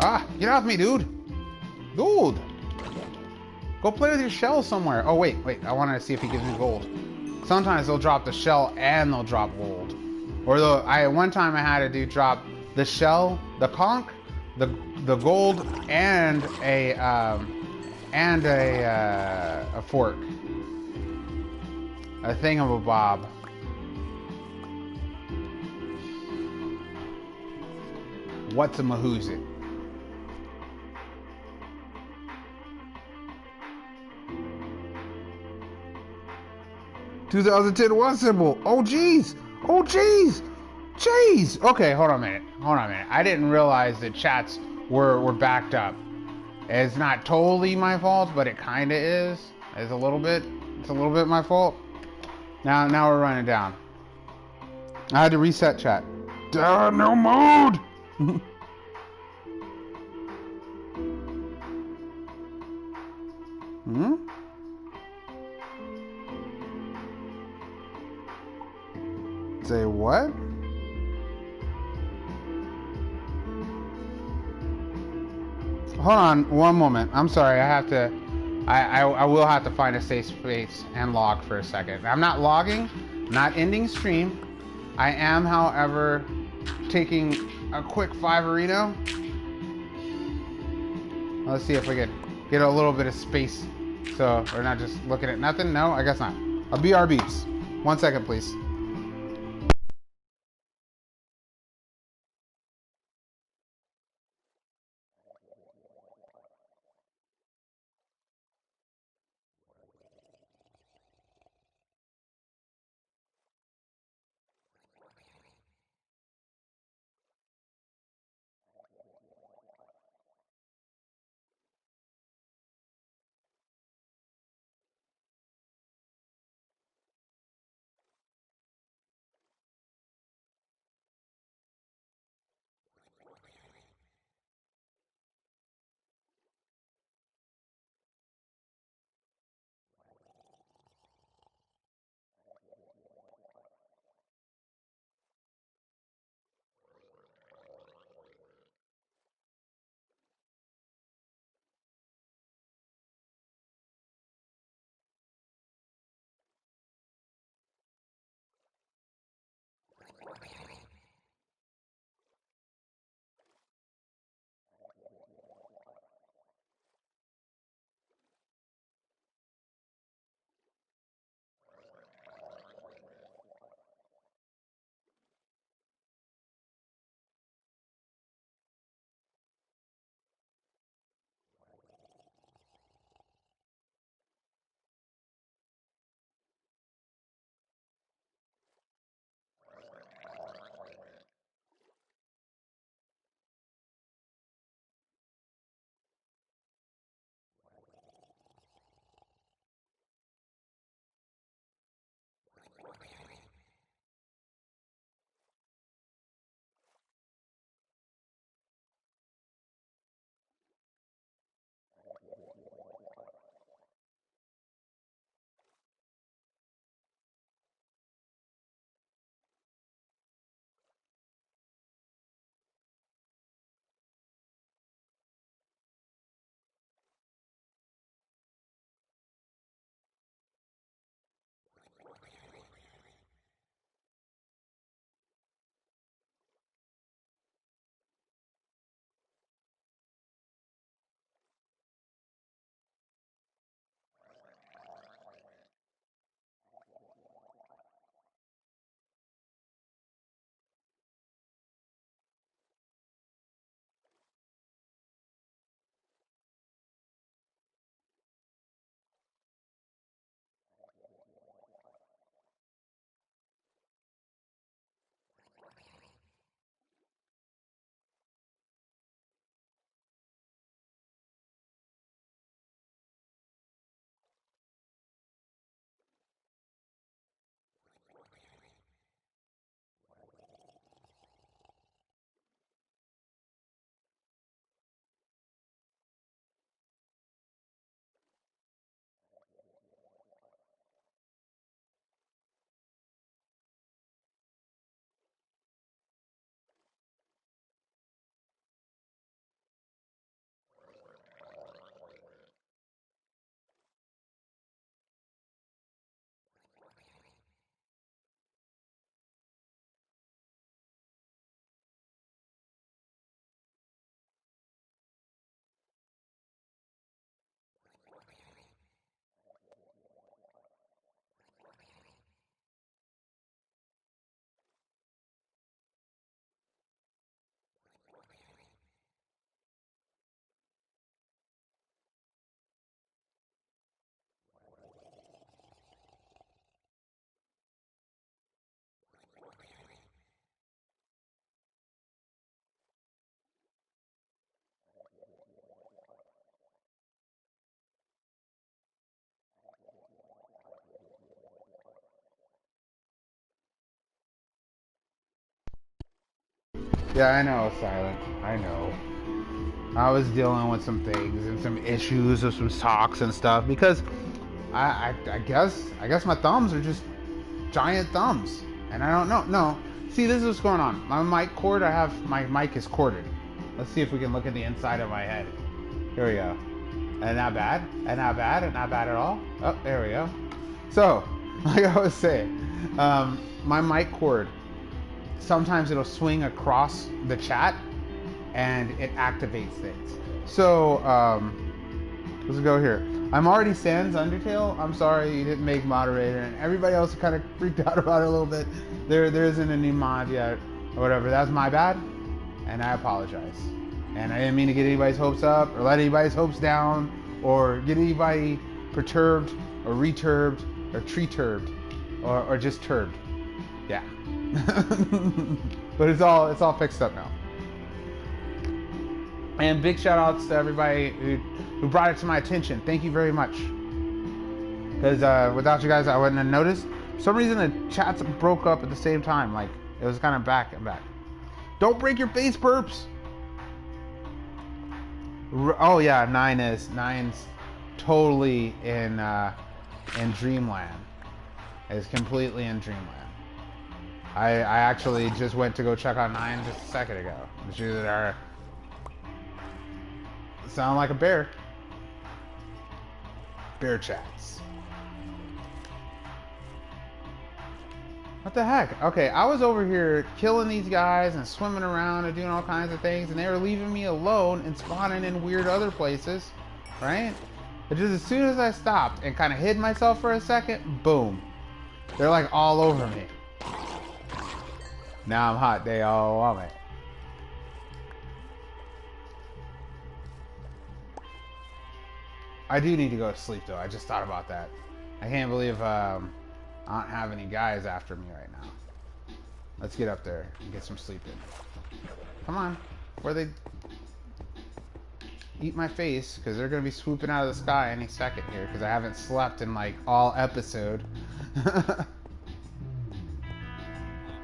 Ah, get off me, dude. Dude. Go play with your shell somewhere. Oh, wait. I wanted to see if he gives me gold. Sometimes they'll drop the shell and they'll drop gold. Or one time I had to drop the shell, the conch, the gold, and a fork. A thingamabob. What's a mahoozit? 2010 one symbol. Oh jeez. Oh jeez. Jeez. Okay, hold on a minute. I didn't realize that chats were backed up. It's not totally my fault, but it kind of is. It's a little bit my fault. Now we're running down. I had to reset chat. No mode. Hmm? Say what? Hold on one moment. I'm sorry. I will have to find a safe space and log for a second. I'm not logging, not ending stream. I am, however, taking a quick 5-arena. Let's see if we can get a little bit of space so we're not just looking at nothing. No, I guess not. I'll BRBs. 1 second, please. Yeah, I know, Silent. I know. I was dealing with some things and some issues with some socks and stuff because I guess my thumbs are just giant thumbs, and I don't know. No, see, this is what's going on. My mic cord, my mic is corded. Let's see if we can look at the inside of my head. Here we go. And not bad, and not bad, and not bad at all. Oh, there we go. So, like I was saying, my mic cord, sometimes it'll swing across the chat, and it activates things. So, let's go here. I'm already Sans Undertale. I'm sorry you didn't make moderator, and everybody else kind of freaked out about it a little bit. There isn't a new mod yet, or whatever. That's my bad, and I apologize. And I didn't mean to get anybody's hopes up, or let anybody's hopes down, or get anybody perturbed, or returbed, or tree-turbed, or just turbed. Yeah. But it's all fixed up now. And big shout outs to everybody who brought it to my attention. Thank you very much. Because without you guys, I wouldn't have noticed. For some reason, the chats broke up at the same time. Like, it was kind of back and back. Don't break your face, perps. Oh yeah, nine's totally in Dreamland. It's completely in Dreamland. I actually just went to go check on 9 just a second ago. Sound like a bear. Bear chats. What the heck? Okay, I was over here killing these guys and swimming around and doing all kinds of things, and they were leaving me alone and spawning in weird other places, right? But just as soon as I stopped and kind of hid myself for a second, boom. They're like all over me. Now I'm hot, they all want me. I do need to go to sleep though. I just thought about that. I can't believe I don't have any guys after me right now. Let's get up there and get some sleep in. Come on. Where they eat my face, because they're going to be swooping out of the sky any second here, because I haven't slept in like all episode.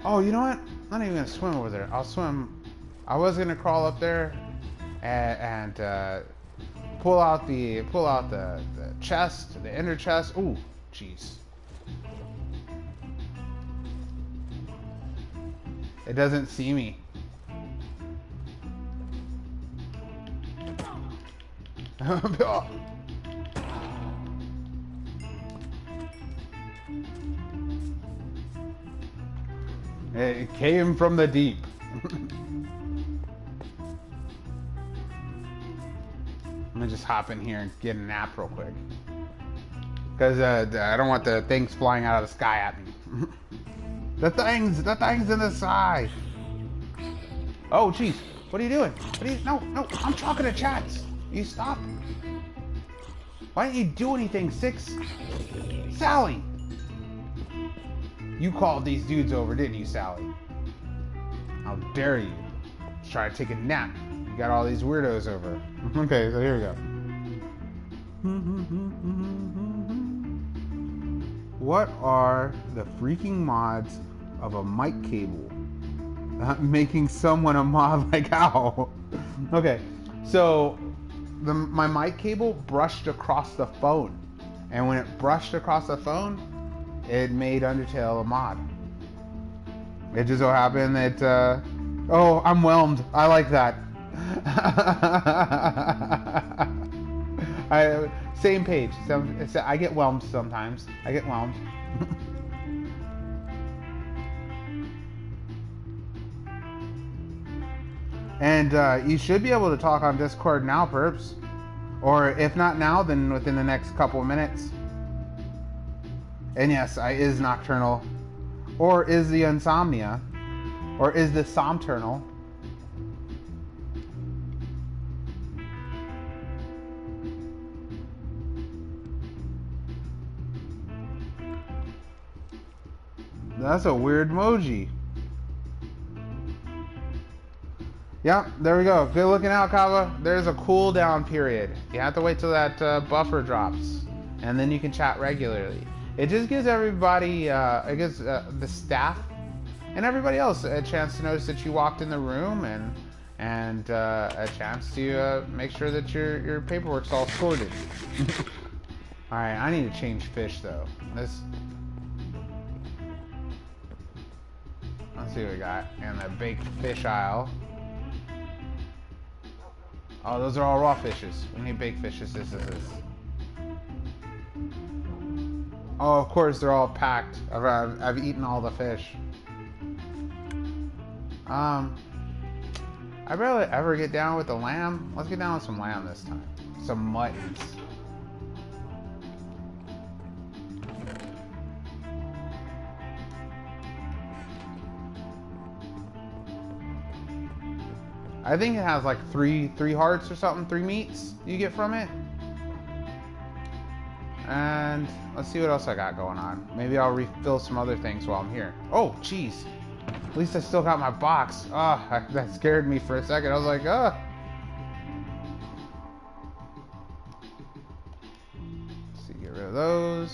Oh, you know what? I'm not even going to swim over there. I'll swim. I was going to crawl up there and pull out the chest, the inner chest. Ooh, jeez. It doesn't see me. It came from the deep. Let me just hop in here and get a nap real quick. Because I don't want the things flying out of the sky at me. The thing's in the sky. Oh, jeez. What are you doing? No, I'm talking to chats. You stop. Why didn't you do anything, Six? Sally. You called these dudes over, didn't you, Sally? How dare you? Just try to take a nap. You got all these weirdos over. Okay, so here we go. What are the freaking mods of a mic cable making someone a mod like how? Okay, so my mic cable brushed across the phone, and when it brushed across the phone, it made Undertale a mod. It just so happened that oh, I'm whelmed. I like that. Same page. I get whelmed sometimes. I get whelmed. And you should be able to talk on Discord now, perps. Or if not now, then within the next couple of minutes. And yes, I is nocturnal. Or is the insomnia. Or is the somturnal. That's a weird emoji. Yep, there we go. Good looking out, Kava. There's a cooldown period. You have to wait till that buffer drops, and then you can chat regularly. It just gives everybody, it gives the staff and everybody else a chance to notice that you walked in the room, and a chance to make sure that your paperwork's all sorted. All right, I need to change fish though. Let's see what we got in the baked fish aisle. Oh, those are all raw fishes. We need baked fishes. This. Oh, of course, they're all packed. I've eaten all the fish. I barely ever get down with the lamb. Let's get down with some lamb this time. Some muttons. I think it has like three hearts or something, 3 meats you get from it. And let's see what else I got going on. Maybe I'll refill some other things while I'm here. Oh, jeez. At least I still got my box. Oh, that scared me for a second. I was like, oh. Let's see, get rid of those.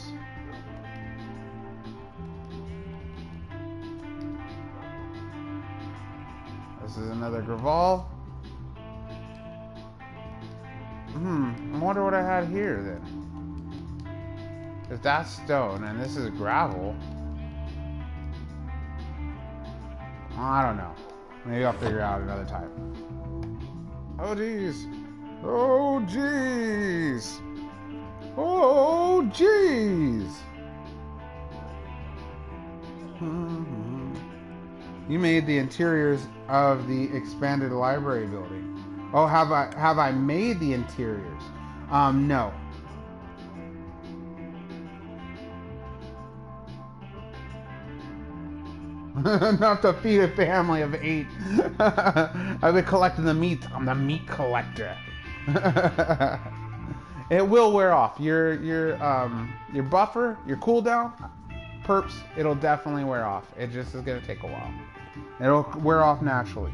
This is another gravel. I wonder what I had here then. If that's stone and this is gravel, I don't know. Maybe I'll figure it out another time. Oh jeez. Oh jeez. Oh jeez. You made the interiors of the expanded library building. Oh, have I made the interiors? No. Enough to feed a family of 8. I've been collecting the meat. I'm the meat collector. It will wear off. Your buffer, your cooldown, perps, it'll definitely wear off. It just is gonna take a while. It'll wear off naturally.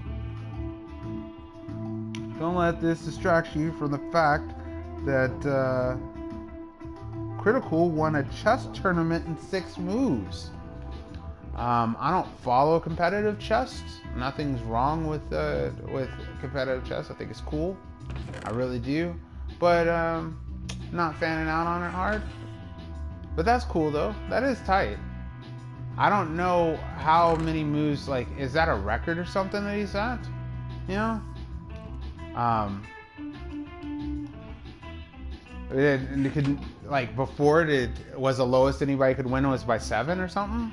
Don't let this distract you from the fact that Critical won a chess tournament in 6 moves. I don't follow competitive chess. Nothing's wrong with competitive chess. I think it's cool. I really do. But not fanning out on it hard. But that's cool though. That is tight. I don't know how many moves, like, is that a record or something that he's at? You know? It could, like, before it was the lowest anybody could win was by 7 or something?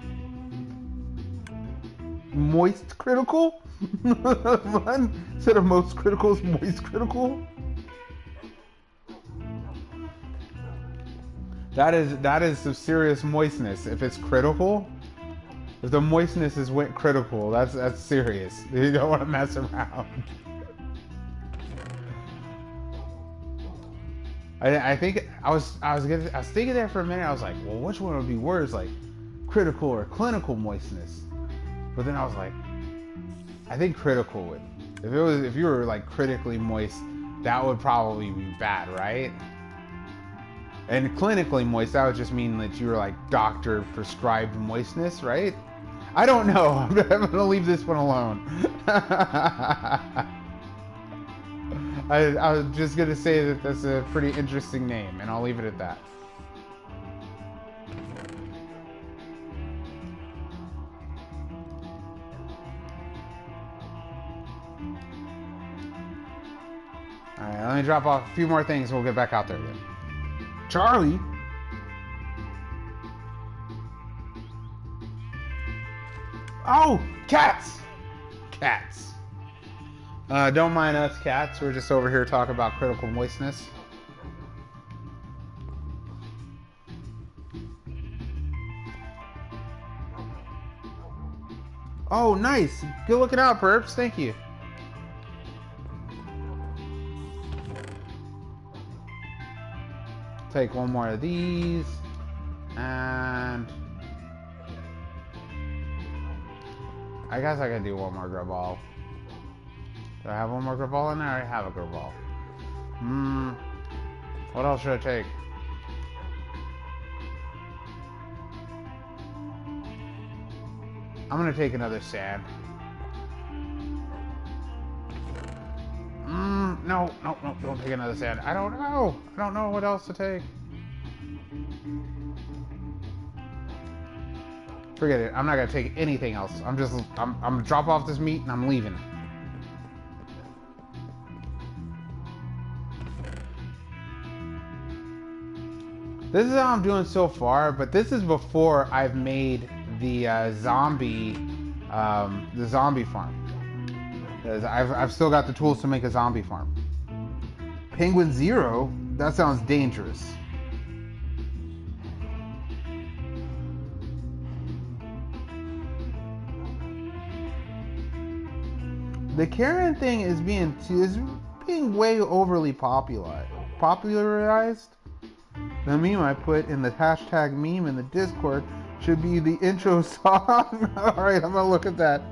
Moist critical? Instead of most critical is moist critical? That is some serious moistness if it's critical. If the moistness is critical, that's serious. You don't want to mess around. I think I was thinking there for a minute. I was like, well, which one would be worse, like critical or clinical moistness? But then I was like, I think critical would. If you were like critically moist, that would probably be bad, right? And clinically moist, that would just mean that you were like doctor prescribed moistness, right? I don't know. I'm gonna leave this one alone. I was just gonna say that that's a pretty interesting name, and I'll leave it at that. Alright, let me drop off a few more things and we'll get back out there then. Charlie? Oh, cats! Cats. Don't mind us cats. We're just over here talking about critical moistness. Oh, nice. Good looking out, perps. Thank you. Take one more of these. And I guess I can do one more grub ball. Do I have one more gravel in there? I have a gravel. What else should I take? I'm gonna take another sand. No, don't take another sand. I don't know what else to take. Forget it. I'm not gonna take anything else. I'm gonna drop off this meat and I'm leaving. This is how I'm doing so far, but this is before I've made the zombie farm. I've still got the tools to make a zombie farm. Penguin Zero? That sounds dangerous. The Karen thing is being way overly popularized. The meme I put in the hashtag meme in the Discord should be the intro song. Alright, I'm gonna look at that.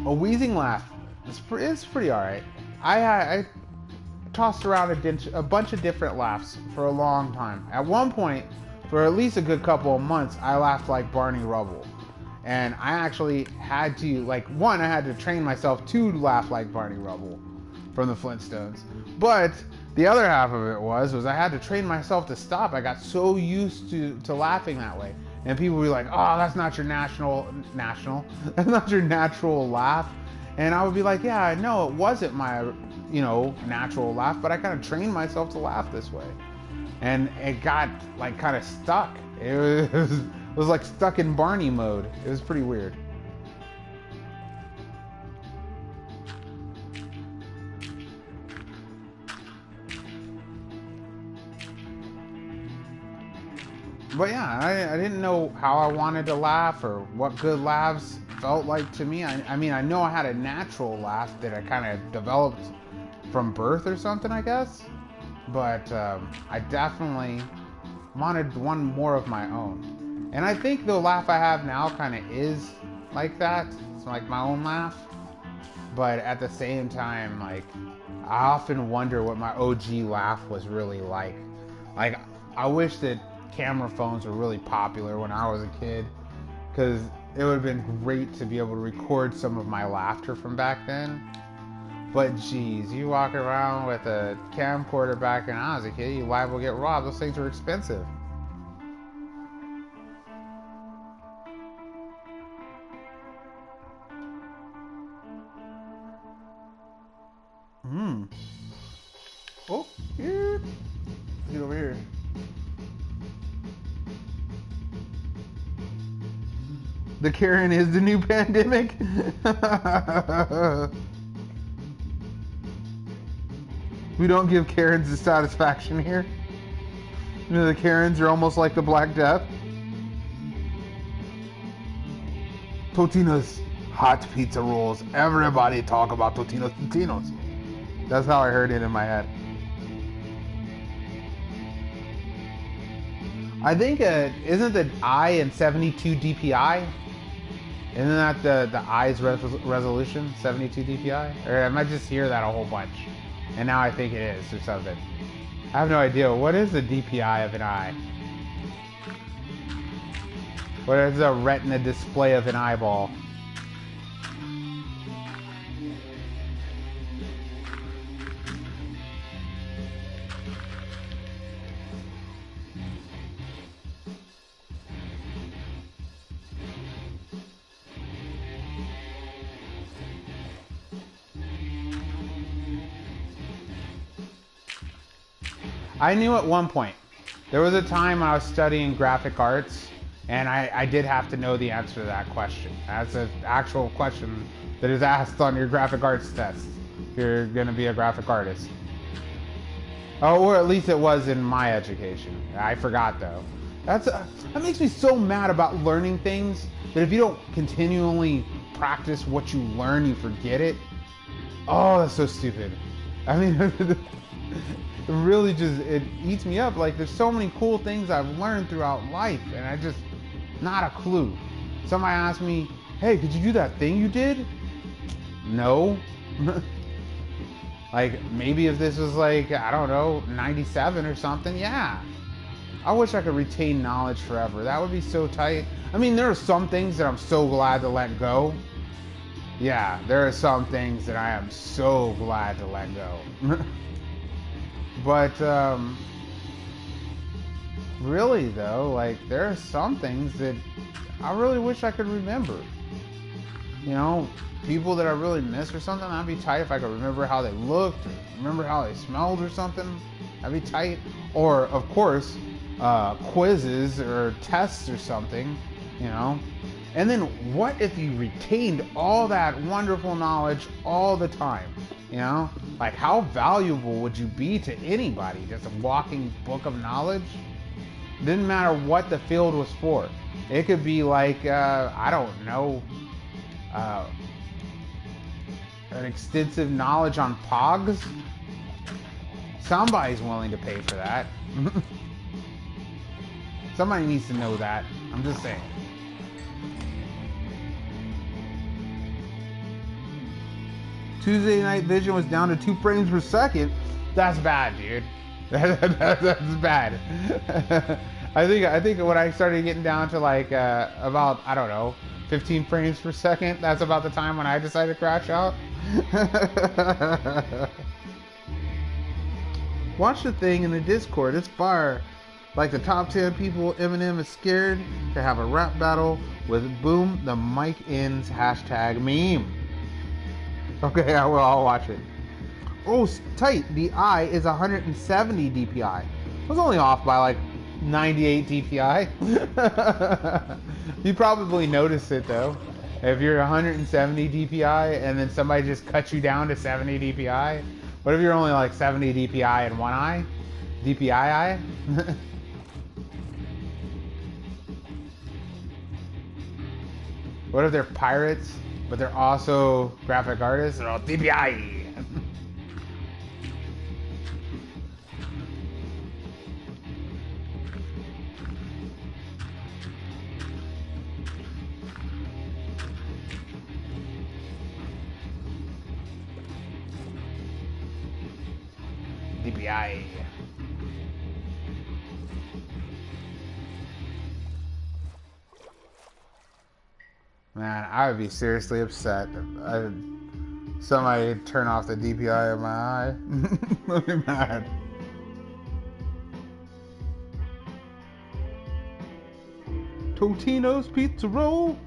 A wheezing laugh. It's pretty alright. I tossed around a bunch of different laughs for a long time. At one point, for at least a good couple of months, I laughed like Barney Rubble. And I actually had to, I had to train myself to laugh like Barney Rubble from the Flintstones. But the other half of it was I had to train myself to stop. I got so used to laughing that way. And people would be like, oh, that's not your that's not your natural laugh. And I would be like, yeah, I know it wasn't my, natural laugh, but I kind of trained myself to laugh this way. And it got kind of stuck. It was like stuck in Barney mode. It was pretty weird. But yeah, I didn't know how I wanted to laugh or what good laughs felt like to me. I mean, I know I had a natural laugh that I kind of developed from birth or something, I guess. But I definitely wanted one more of my own. And I think the laugh I have now kind of is like that. It's like my own laugh. But at the same time, I often wonder what my OG laugh was really like. I wish that camera phones were really popular when I was a kid, because it would have been great to be able to record some of my laughter from back then. But geez, you walk around with a camcorder back when I was a kid, you liable to get robbed. Those things are expensive. Oh, here. Let's get over here. The Karen is the new pandemic. We don't give Karens the satisfaction here. The Karens are almost like the Black Death. Totino's hot pizza rolls. Everybody talk about Totino's. That's how I heard it in my head. I think isn't the I in 72 DPI? Isn't that the I's resolution, 72 DPI? Or I might just hear that a whole bunch, and now I think it is or something. I have no idea. What is the DPI of an eye? What is a retina display of an eyeball? I knew at one point. There was a time I was studying graphic arts, and I did have to know the answer to that question. That's an actual question that is asked on your graphic arts test if you're going to be a graphic artist. Oh, or at least it was in my education. I forgot though. That makes me so mad about learning things, that if you don't continually practice what you learn, you forget it. Oh, that's so stupid. I mean, it really it eats me up. There's so many cool things I've learned throughout life, and I just, not a clue. Somebody asked me, hey, could you do that thing you did? No. Maybe if this was I don't know, 97 or something, yeah. I wish I could retain knowledge forever. That would be so tight. I mean, there are some things that I'm so glad to let go. Yeah, there are some things that I am so glad to let go. But really though, like, there are some things that I really wish I could remember. You know, people that I really miss or something. That'd be tight if I could remember how they looked, or remember how they smelled or something. That'd be tight. Or of course, quizzes or tests or something, you know. And then what if you retained all that wonderful knowledge all the time? You know, like, how valuable would you be to anybody? Just a walking book of knowledge? Didn't matter what the field was for. It could be like, I don't know, an extensive knowledge on Pogs. Somebody's willing to pay for that. Somebody needs to know that. I'm just saying. Tuesday Night Vision was down to 2 frames per second. That's bad, dude. That's bad. I think when I started getting down to like about, I don't know, 15 frames per second, that's about the time when I decided to crash out. Watch the thing in the Discord. It's fire. Like the top 10 people Eminem is scared to have a rap battle with Boom the Mike Ends hashtag meme. Okay, I'll watch it. Oh, tight. The eye is 170 DPI. I was only off by like 98 DPI. You probably notice it though. If you're 170 DPI and then somebody just cuts you down to 70 DPI. What if you're only like 70 DPI in one eye? DPI eye? What if they're pirates, but they're also graphic artists? They're all DPI. DPI. Man, I would be seriously upset if somebody turn off the DPI of my eye. I'd be mad. Totino's Pizza Roll.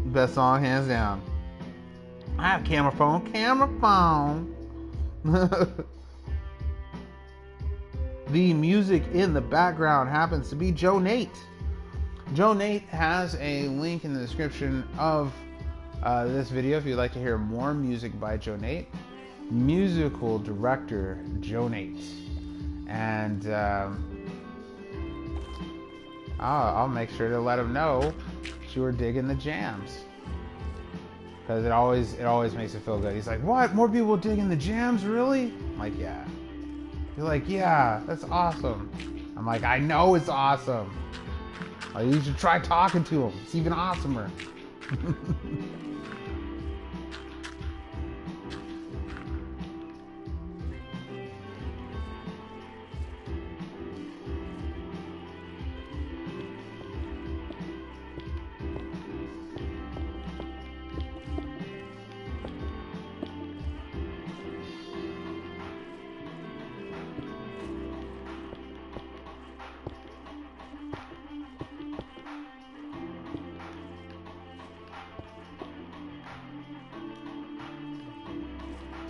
Best song, hands down. I have camera phone. The music in the background happens to be Joe Nate. Joe Nate has a link in the description of this video if you'd like to hear more music by Joe Nate. Musical director Joe Nate. And I'll make sure to let him know that you were digging the jams. Because it always makes it feel good. He's like, what? More people digging the jams? Really? I'm like, yeah. You're like, yeah, that's awesome. I'm like, I know it's awesome. Like, you should try talking to him. It's even awesomer.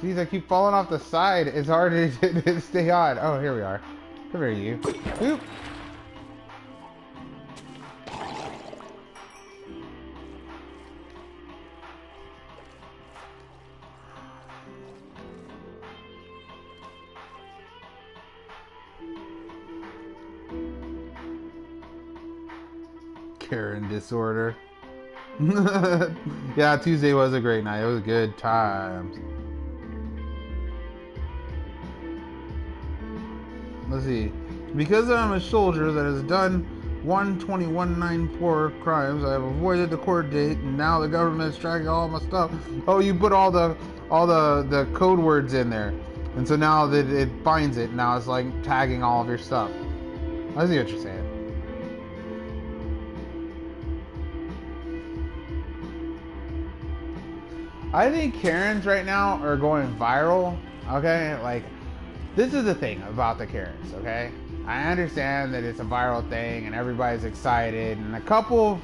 Jeez, I keep falling off the side. It's hard to stay on. Oh, here we are. Come here, you. Oop. Karen disorder. Yeah, Tuesday was a great night. It was good times. Let's see. Because I'm a soldier that has done 12194 crimes, I have avoided the court date, and now the government is tracking all my stuff. Oh, you put all the code words in there. And so now that it finds it, now it's like tagging all of your stuff. I see what you're saying. I think Karens right now are going viral, okay? Like, this is the thing about the Karens, okay? I understand that it's a viral thing and everybody's excited, and a couple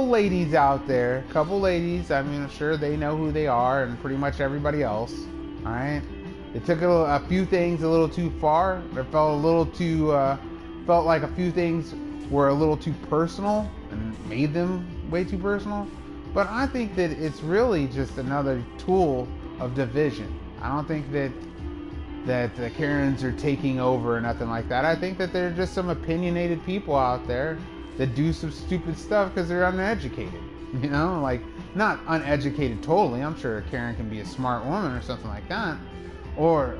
ladies out there, I mean, I'm sure they know who they are, and pretty much everybody else, all right? They took a few things a little too far. It felt like a few things were a little too personal and made them way too personal. But I think that it's really just another tool of division. I don't think that the Karens are taking over or nothing like that. I think that they're just some opinionated people out there that do some stupid stuff because they're uneducated. You know, like, not uneducated totally. I'm sure a Karen can be a smart woman or something like that. Or,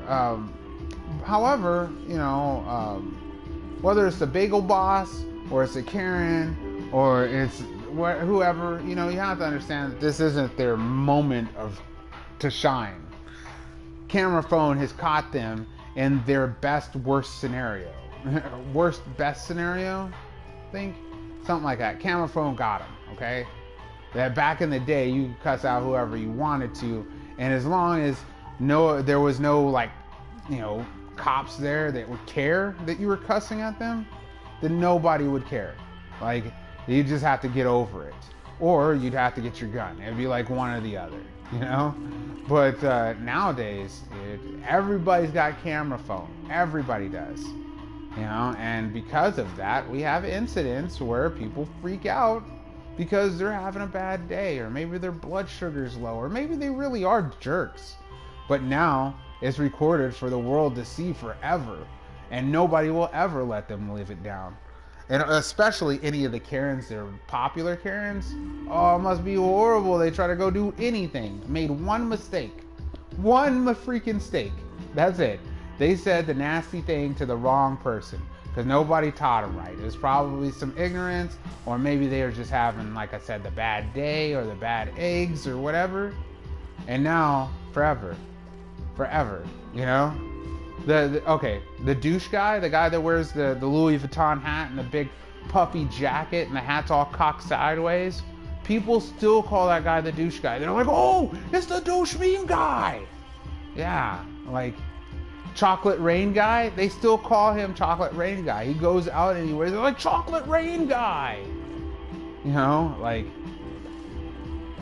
however, you know, whether it's the bagel boss or it's a Karen or it's whoever, you know, you have to understand that this isn't their moment to shine. Camera phone has caught them in their best worst scenario. Best scenario, I think, something like that. Camera phone got them, okay? That back in the day you could cuss out whoever you wanted to, and as long as there was no, like, you know, cops there that would care that you were cussing at them, then nobody would care. Like, you just have to get over it, or you'd have to get your gun. It'd be like one or the other, you know. But nowadays, everybody's got camera phone. Everybody does, you know. And because of that, we have incidents where people freak out because they're having a bad day, or maybe their blood sugar's low, or maybe they really are jerks. But now it's recorded for the world to see forever, and nobody will ever let them live it down. And especially any of the Karens that are popular Karens. Oh, it must be horrible. They try to go do anything. Made one mistake. One freaking mistake. That's it. They said the nasty thing to the wrong person because nobody taught them right. It was probably some ignorance, or maybe they were just having, like I said, the bad day or the bad eggs or whatever. And now, forever, you know? The douche guy, the guy that wears the Louis Vuitton hat and the big puffy jacket and the hat's all cocked sideways, people still call that guy the douche guy. They're like, oh, it's the douche meme guy. Yeah, like Chocolate Rain guy, they still call him Chocolate Rain guy. He goes out and he wears, they're like, Chocolate Rain guy. You know, like,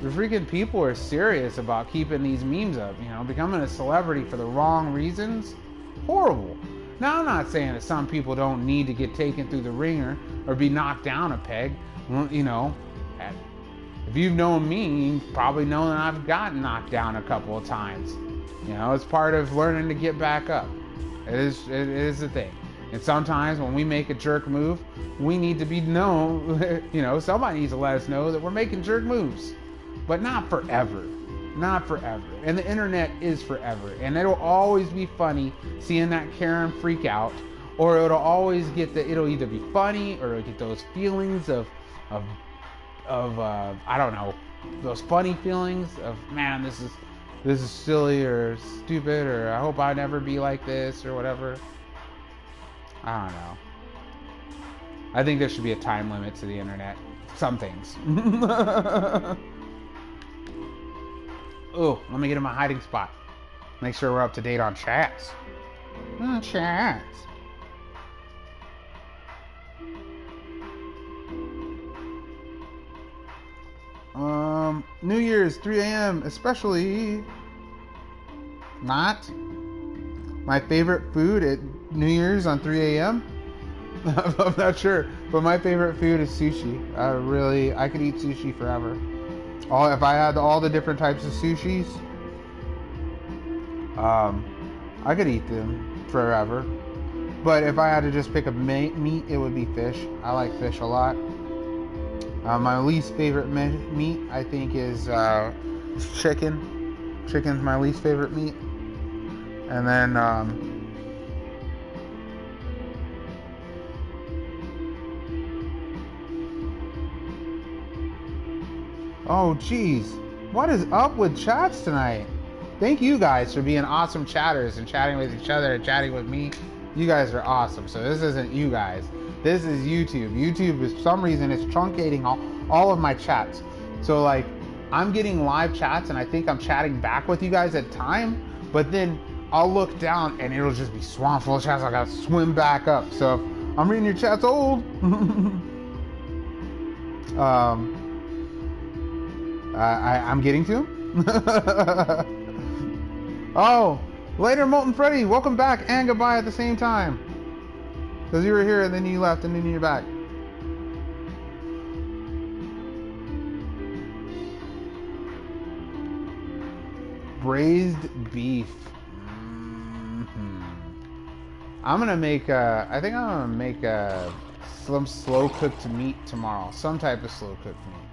the freaking people are serious about keeping these memes up, you know, becoming a celebrity for the wrong reasons. Horrible. Now, I'm not saying that some people don't need to get taken through the ringer or be knocked down a peg. You know, if you've known me, you probably know that I've gotten knocked down a couple of times. You know, it's part of learning to get back up. It is the thing. And sometimes when we make a jerk move, we need to be known, you know, somebody needs to let us know that we're making jerk moves. But not forever. Not forever. And the internet is forever. And it'll always be funny seeing that Karen freak out, or it'll always it'll either be funny or it'll get those feelings of I don't know, those funny feelings of, man, this is silly or stupid, or I hope I never be like this or whatever. I don't know. I think there should be a time limit to the internet. Some things. Oh, let me get in my hiding spot. Make sure we're up to date on chats. Chats. New Year's, 3 a.m. especially not my favorite food at New Year's on 3 a.m. I'm not sure, but my favorite food is sushi. I could eat sushi forever. If I had all the different types of sushis, I could eat them forever. But if I had to just pick a meat, it would be fish. I like fish a lot. My least favorite meat, I think, is chicken. Chicken's my least favorite meat. And then oh geez, what is up with chats tonight? thank you guys for being awesome chatters and chatting with each other and chatting with me. You guys are awesome. So this isn't you guys. This is YouTube. YouTube, for some reason, is truncating all of my chats. So like, I'm getting live chats and I think I'm chatting back with you guys at time, but then I'll look down and it'll just be swamp full of chats. I gotta swim back up. So I'm reading your chats old. I'm getting to him. Oh, later, Molten Freddy. Welcome back and goodbye at the same time. Because you were here and then you left and then you're back. Braised beef. I'm gonna make I think I'm gonna make some slow cooked meat tomorrow. Some type of slow cooked meat.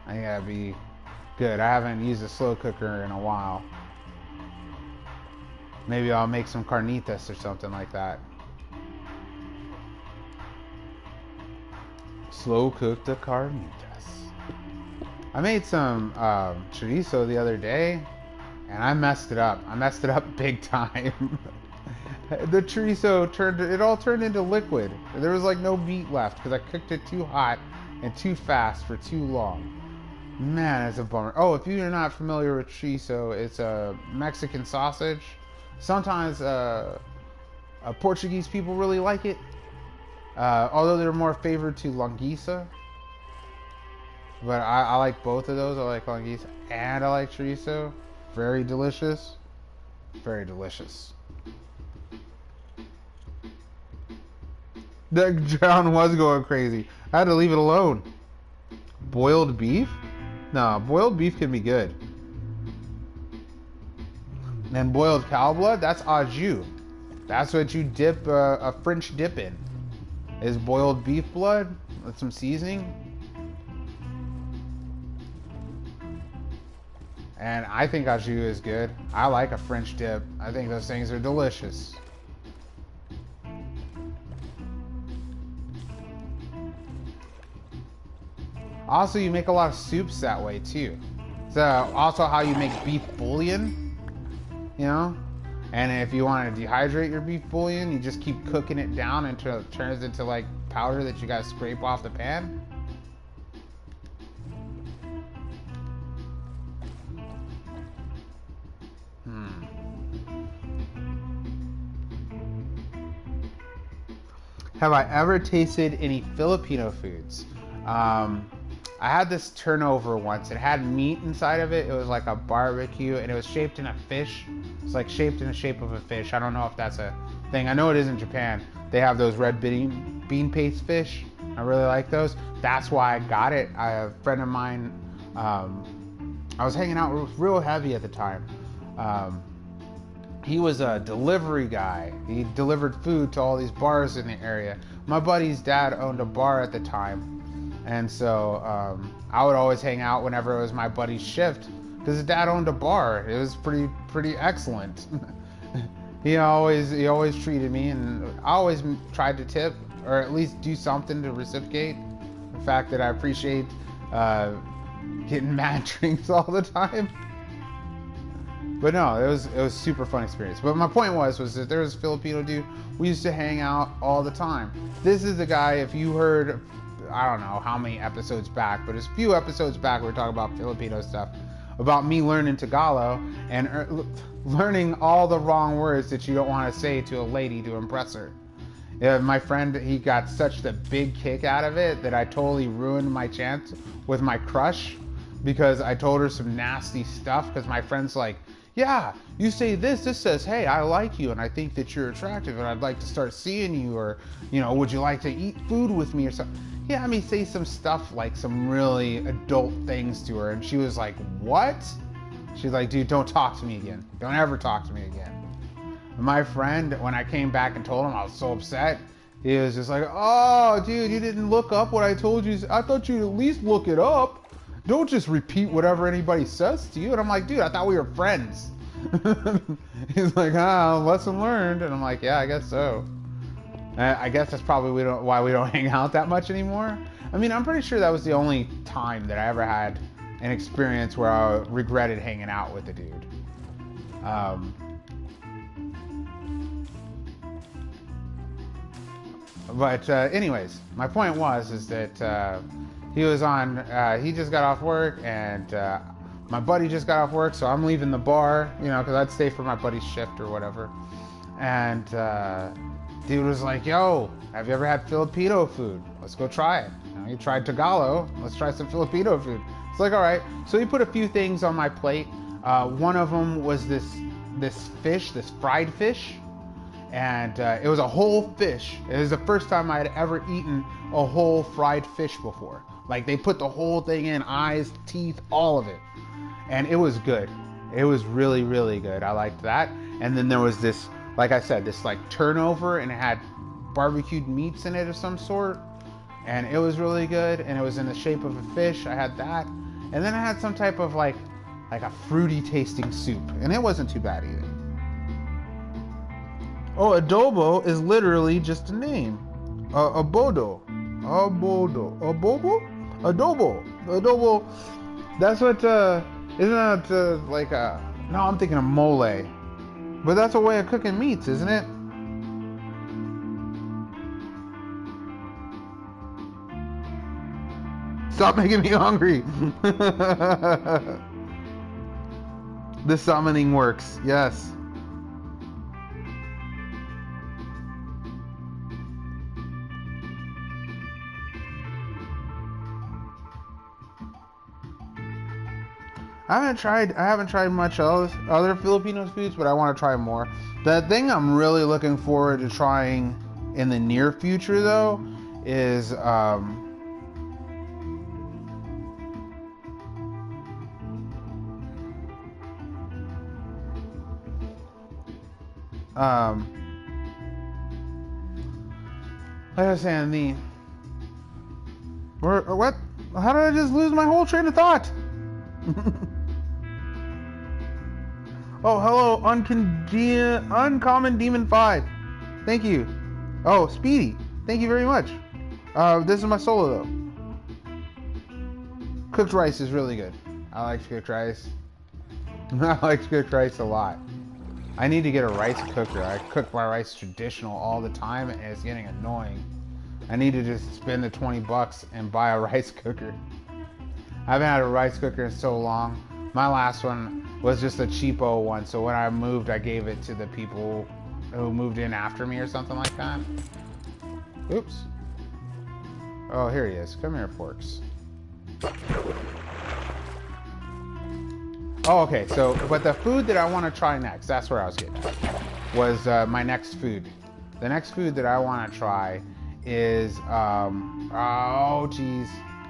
I think that'd be good. I haven't used a slow cooker in a while. Maybe I'll make some carnitas or something like that. Slow cooked carnitas. I made some chorizo the other day and I messed it up. I messed it up big time. The chorizo turned into liquid. There was like no meat left because I cooked it too hot and too fast for too long. Man, it's a bummer. Oh, if you're not familiar with chorizo, it's a Mexican sausage. Sometimes Portuguese people really like it, although they're more favored to linguiça. But I like both of those. I like linguiça and I like chorizo. Very delicious. Very delicious. That John was going crazy. I had to leave it alone. Boiled beef? No, boiled beef can be good. And boiled cow blood? That's au jus. That's what you dip a French dip in. Is boiled beef blood with some seasoning. And I think au jus is good. I like a French dip. I think those things are delicious. Also, you make a lot of soups that way too. So also how you make beef bouillon, you know? And if you want to dehydrate your beef bouillon, you just keep cooking it down until it turns into like powder that you gotta scrape off the pan. Have I ever tasted any Filipino foods? I had this turnover once. It had meat inside of it. It was like a barbecue, and it was shaped in a fish. It's like shaped in the shape of a fish. I don't know if that's a thing. I know it is in Japan. They have those red bean paste fish. I really like those. That's why I got it. A friend of mine, I was hanging out with real heavy at the time. He was a delivery guy. He delivered food to all these bars in the area. My buddy's dad owned a bar at the time. And so I would always hang out whenever it was my buddy's shift because his dad owned a bar. It was pretty excellent. He always treated me, and I always tried to tip or at least do something to reciprocate the fact that I appreciate getting mad drinks all the time. But no, it was super fun experience. But my point was that there was a Filipino dude. We used to hang out all the time. This is the guy, if you heard, I don't know how many episodes back, but it's a few episodes back we were talking about Filipino stuff, about me learning Tagalog and learning all the wrong words that you don't want to say to a lady to impress her. My friend, he got such a big kick out of it that I totally ruined my chance with my crush because I told her some nasty stuff because my friend's like, yeah, you say this says, hey, I like you and I think that you're attractive and I'd like to start seeing you, or, you know, would you like to eat food with me or something? Yeah, I mean, say some stuff, like some really adult things to her. And she was like, what? She's like, dude, don't talk to me again. Don't ever talk to me again. And my friend, when I came back and told him, I was so upset. He was just like, oh, dude, you didn't look up what I told you. I thought you'd at least look it up. Don't just repeat whatever anybody says to you. And I'm like, dude, I thought we were friends. He's like, lesson learned. And I'm like, yeah, I guess so. I guess that's probably why we don't hang out that much anymore. I mean, I'm pretty sure that was the only time that I ever had an experience where I regretted hanging out with a dude. But anyways, my point is that he was on. He just got off work, and my buddy just got off work, so I'm leaving the bar, because I'd stay for my buddy's shift or whatever. And dude was like, "Yo, have you ever had Filipino food? Let's go try it." He tried Tagalog. Let's try some Filipino food. It's like, all right. So he put a few things on my plate. One of them was this fish, this fried fish. And it was a whole fish. It was the first time I had ever eaten a whole fried fish before. Like, they put the whole thing in, eyes, teeth, all of it. And it was good. It was really, really good. I liked that. And then there was this, like I said, this like turnover, and it had barbecued meats in it of some sort. And it was really good. And it was in the shape of a fish. I had that. And then I had some type of like a fruity tasting soup. And it wasn't too bad either. Oh, adobo is literally just a name. Adobo. That's what, isn't that like a... No, I'm thinking of mole. But that's a way of cooking meats, isn't it? Stop making me hungry. The summoning works, yes. I haven't tried much else, other Filipino foods, but I want to try more. The thing I'm really looking forward to trying in the near future, though, is like I was saying, what? How did I just lose my whole train of thought? Oh, hello, Uncommon Demon 5. Thank you. Oh, Speedy. Thank you very much. This is my solo, though. Cooked rice is really good. I like cooked rice. I like cooked rice a lot. I need to get a rice cooker. I cook my rice traditional all the time, and it's getting annoying. I need to just spend the $20 and buy a rice cooker. I haven't had a rice cooker in so long. My last one was just a cheapo one, so when I moved, I gave it to the people who moved in after me or something like that. Oops. Oh, here he is. Come here, Porks. Oh, okay, so, but the food that I want to try next, that's where I was getting at, was my next food. The next food that I want to try is,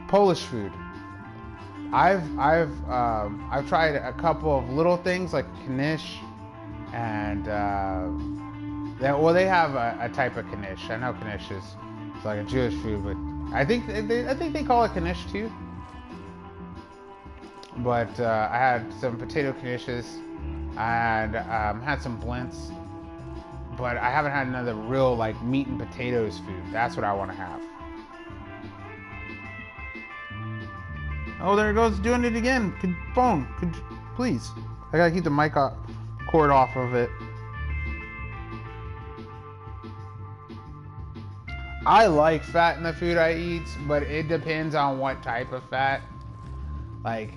Polish food. I've tried a couple of little things like knish, and they have a type of knish. I know knish is like a Jewish food, but I think they call it knish too. But I had some potato knishes and had some blints, but I haven't had another real like meat and potatoes food. That's what I want to have. Oh, there it goes, doing it again. Phone, please. I gotta keep the mic cord off of it. I like fat in the food I eat, but it depends on what type of fat. Like,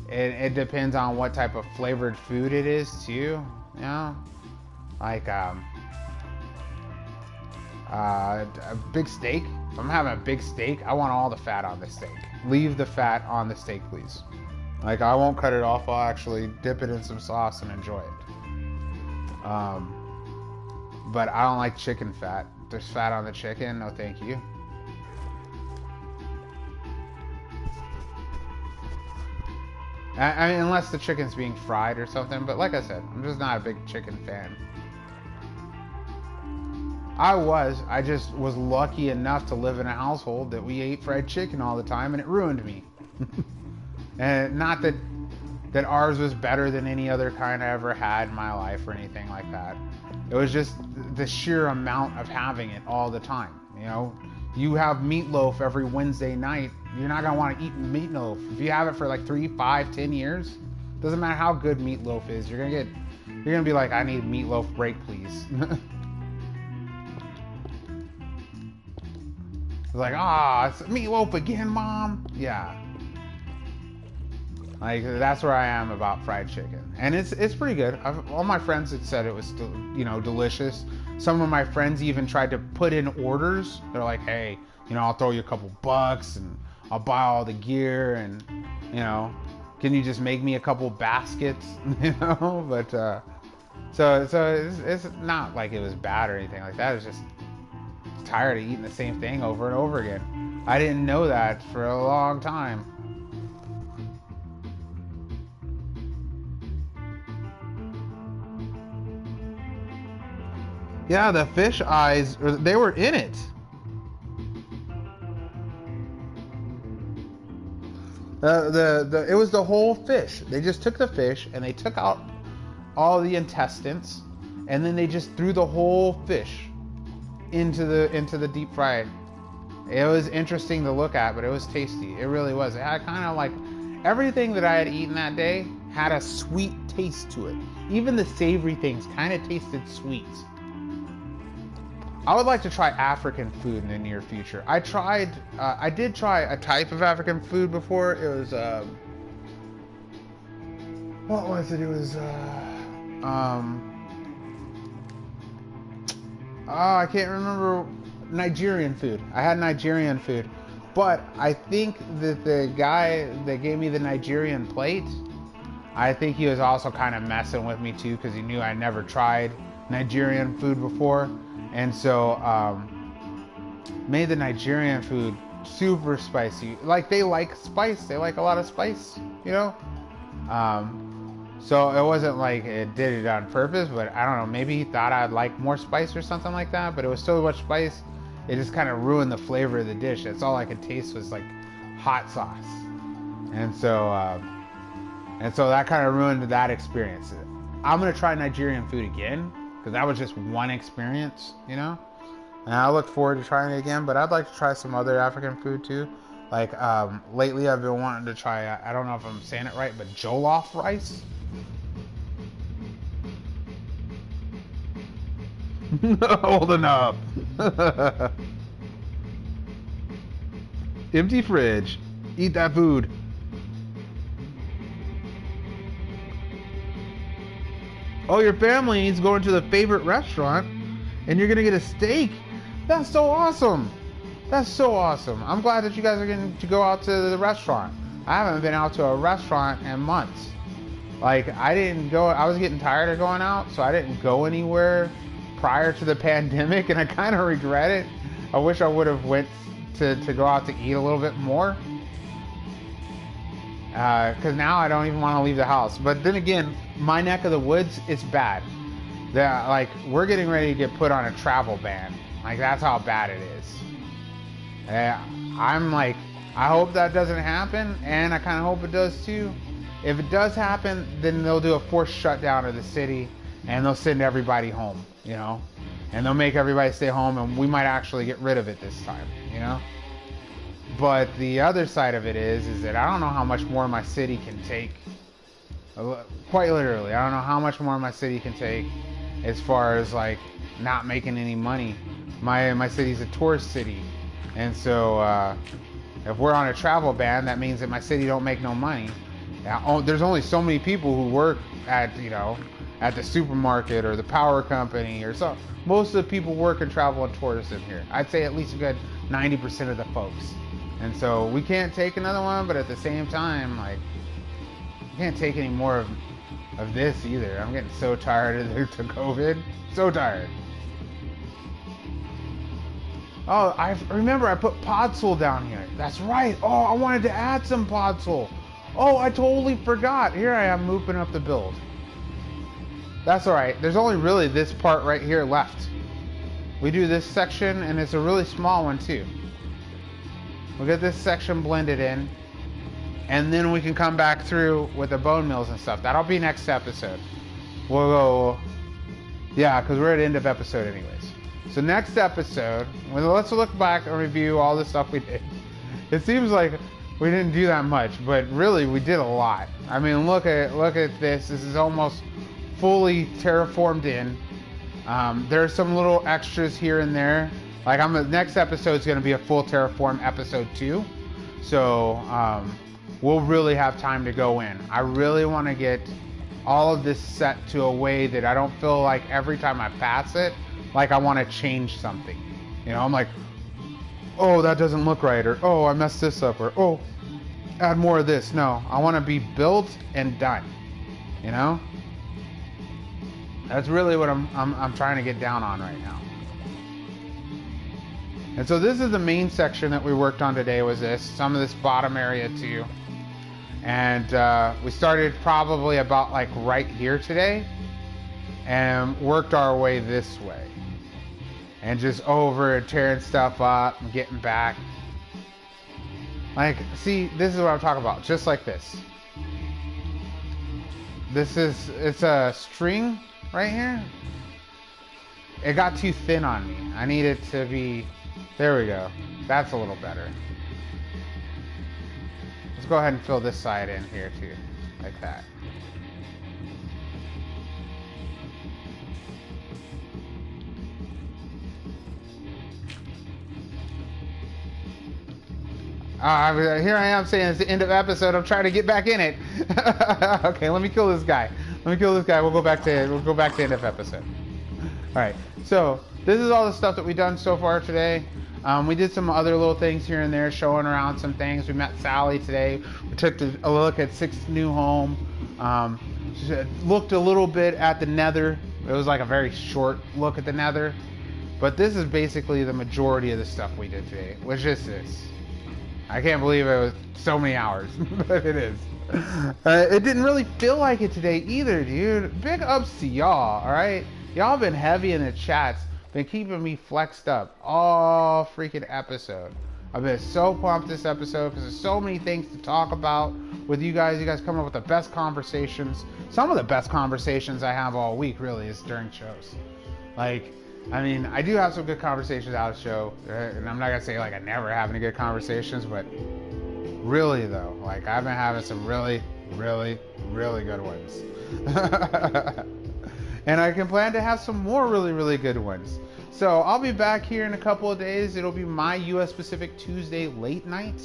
it depends on what type of flavored food it is too. You know, like a big steak. If I'm having a big steak, I want all the fat on the steak. Leave the fat on the steak, please. Like, I won't cut it off. I'll actually dip it in some sauce and enjoy it. But I don't like chicken fat. If there's fat on the chicken, no thank you. I mean, unless the chicken's being fried or something. But like I said, I'm just not a big chicken fan. I just was lucky enough to live in a household that we ate fried chicken all the time, and it ruined me. And not that ours was better than any other kind I ever had in my life or anything like that. It was just the sheer amount of having it all the time. You know, you have meatloaf every Wednesday night. You're not gonna want to eat meatloaf if you have it for like 3, 5, 10 years. Doesn't matter how good meatloaf is. You're gonna get You're gonna be like, I need a meatloaf break, please. It's like, it's meatloaf again, Mom. Yeah. Like, that's where I am about fried chicken, and it's pretty good. All my friends had said it was still, delicious. Some of my friends even tried to put in orders. They're like, hey, I'll throw you a couple bucks and I'll buy all the gear, and can you just make me a couple baskets? But so it's not like it was bad or anything like that. It's just tired of eating the same thing over and over again. I didn't know that for a long time. Yeah, the fish eyes, they were in it. It was the whole fish. They just took the fish and they took out all the intestines, and then they just threw the whole fish into the deep fry. It was interesting to look at, but it was tasty. It really was. It had kind of like everything that I had eaten that day had a sweet taste to it. Even the savory things kind of tasted sweet. I would like to try African food in the near future. I did try a type of African food before. It was, what was it? It was, I can't remember. Nigerian food. I had Nigerian food. But I think that the guy that gave me the Nigerian plate, I think he was also kind of messing with me too, because he knew I never tried Nigerian food before. And so made the Nigerian food super spicy. Like, they like spice. They like a lot of spice, So it wasn't like it did it on purpose, but I don't know. Maybe he thought I'd like more spice or something like that. But it was so much spice, it just kind of ruined the flavor of the dish. That's all I could taste was like hot sauce. And so that kind of ruined that experience. I'm gonna try Nigerian food again, because that was just one experience, and I look forward to trying it again. But I'd like to try some other African food too. Like, lately I've been wanting to try, I don't know if I'm saying it right, but jollof rice. Holding up. Empty fridge. Eat that food. Oh, your family's going to the favorite restaurant and you're gonna get a steak. That's so awesome. That's so awesome. I'm glad that you guys are getting to go out to the restaurant. I haven't been out to a restaurant in months. Like, I didn't go, I was getting tired of going out, so I didn't go anywhere prior to the pandemic, and I kind of regret it. I wish I would have went to go out to eat a little bit more. Because now I don't even want to leave the house. But then again, my neck of the woods, it's bad. Like, we're getting ready to get put on a travel ban. Like, that's how bad it is. I'm like, I hope that doesn't happen, and I kind of hope it does too. If it does happen, then they'll do a forced shutdown of the city, and they'll send everybody home, and they'll make everybody stay home, and we might actually get rid of it this time, But the other side of it is that I don't know how much more my city can take. Quite literally, I don't know how much more my city can take as far as like not making any money. My city's a tourist city, and so if we're on a travel ban, that means that my city don't make no money. Now, there's only so many people who work at at the supermarket or the power company or so. Most of the people work in travel and tourism here. I'd say at least a good 90% of the folks. And so we can't take another one, but at the same time, like, we can't take any more of this either. I'm getting so tired of the COVID. So tired. Oh, I remember I put Podzol down here. That's right. Oh, I wanted to add some Podzol. Oh, I totally forgot. Here I am mooping up the build. That's alright. There's only really this part right here left. We do this section, and it's a really small one too. We'll get this section blended in, and then we can come back through with the bone mills and stuff. That'll be next episode. We'll go, yeah, because we're at the end of episode anyways. So next episode, let's look back and review all the stuff we did. It seems like we didn't do that much, but really we did a lot. I mean, look at this. This is almost fully terraformed in. There's some little extras here and there. Like the next episode is going to be a full terraform episode 2. So we'll really have time to go in. I really want to get all of this set to a way that I don't feel like every time I pass it, like I want to change something. You know, I'm like, oh, that doesn't look right, or oh, I messed this up, or oh, add more of this. No, I want to be built and done. You know, that's really what I'm trying to get down on right now. And so this is the main section that we worked on today. Was some of this bottom area too. And we started probably about like right here today and worked our way this way. And just over and tearing stuff up and getting back. Like, see, this is what I'm talking about. Just like this. It's a string right here. It got too thin on me. I need it to be, there we go. That's a little better. Let's go ahead and fill this side in here too, like that. Here I am saying it's the end of the episode. I'm trying to get back in it. Okay, let me kill this guy. We'll go back to end of episode. All right. So this is all the stuff that we've done so far today. We did some other little things here and there, showing around some things. We met Sally today. We took a look at Six's new home. Looked a little bit at the Nether. It was like a very short look at the Nether. But this is basically the majority of the stuff we did today, which is this. I can't believe it was so many hours, but it is. It didn't really feel like it today either, dude. Big ups to y'all, all right? Y'all been heavy in the chats. Been keeping me flexed up all freaking episode. I've been so pumped this episode because there's so many things to talk about with you guys. You guys coming up with the best conversations. Some of the best conversations I have all week really is during shows. Like, I mean, I do have some good conversations out of the show, and I'm not gonna say like I never have any good conversations, but really though, like I've been having some really, really, really good ones. And I can plan to have some more really, really good ones. So I'll be back here in a couple of days. It'll be my US Pacific Tuesday late night.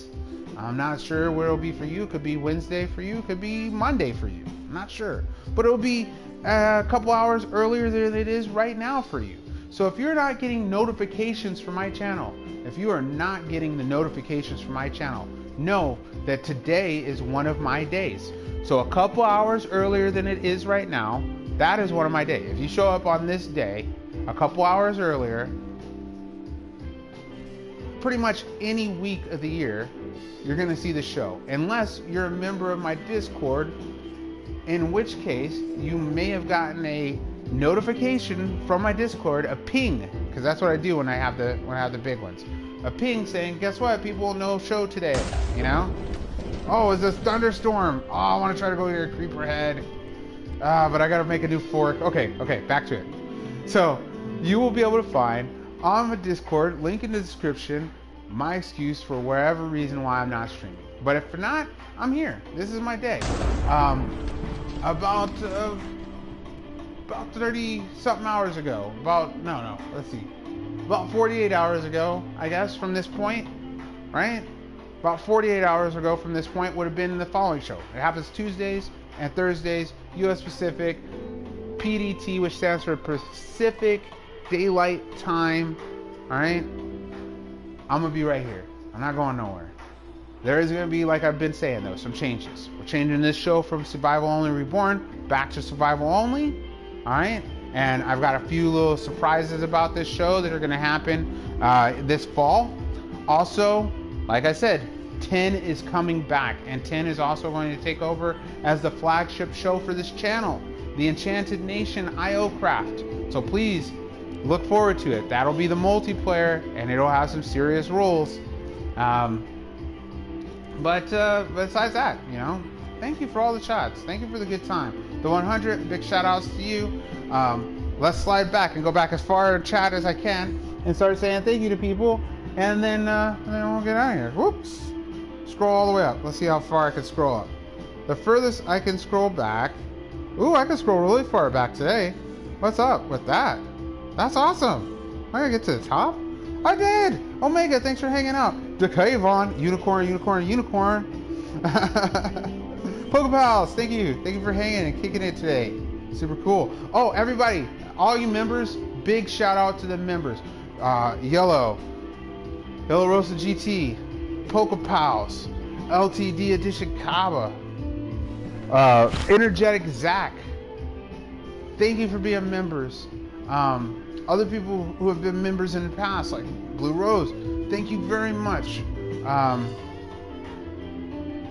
I'm not sure where it'll be for you. It could be Wednesday for you. It could be Monday for you. I'm not sure. But it'll be a couple hours earlier than it is right now for you. So if you're not getting notifications from my channel, if you are not getting the notifications from my channel, know that today is one of my days. So a couple hours earlier than it is right now, that is one of my days. If you show up on this day, a couple hours earlier, pretty much any week of the year, you're going to see the show. Unless you're a member of my Discord, in which case you may have gotten a notification from my Discord, a ping, because that's what I do when I have the big ones. A ping saying, guess what? People know show today, you know? Oh, it's a thunderstorm. Oh, I want to try to go to your creeper head. But I gotta make a new fork. Okay, back to it. So, you will be able to find on the Discord, link in the description, my excuse for whatever reason why I'm not streaming. But if not, I'm here. This is my day. About 30 something hours ago, about 48 hours ago, I guess, from this point, right? About 48 hours ago from this point would have been the following show. It happens Tuesdays and Thursdays, US Pacific, PDT, which stands for Pacific Daylight Time. All right, I'm gonna be right here. I'm not going nowhere. There is gonna be, like I've been saying though, some changes. We're changing this show from Survival Only Reborn back to Survival Only. All right, and I've got a few little surprises about this show that are gonna happen this fall. Also, like I said, 10 is coming back, and 10 is also going to take over as the flagship show for this channel, the Enchanted Nation IO Craft. So please look forward to it. That'll be the multiplayer, and it'll have some serious rules. But besides that, you know, thank you for all the chats. Thank you for the good time. The 100, big shout outs to you. Let's slide back and go back as far in chat as I can and start saying thank you to people, and then we'll get out of here. Whoops. Scroll all the way up. Let's see how far I can scroll up. The furthest I can scroll back Ooh, I can scroll really far back today. What's up with that? That's awesome. I gotta get to the top. I did. Omega, thanks for hanging out. Decavon, unicorn. Pokepals, thank you for hanging and kicking it today. Super cool. Oh, everybody, all you members, big shout out to the members. Yellow Rosa GT, Pokepals, LTD Edition Kaba, Energetic Zach. Thank you for being members. Other people who have been members in the past, like Blue Rose, thank you very much.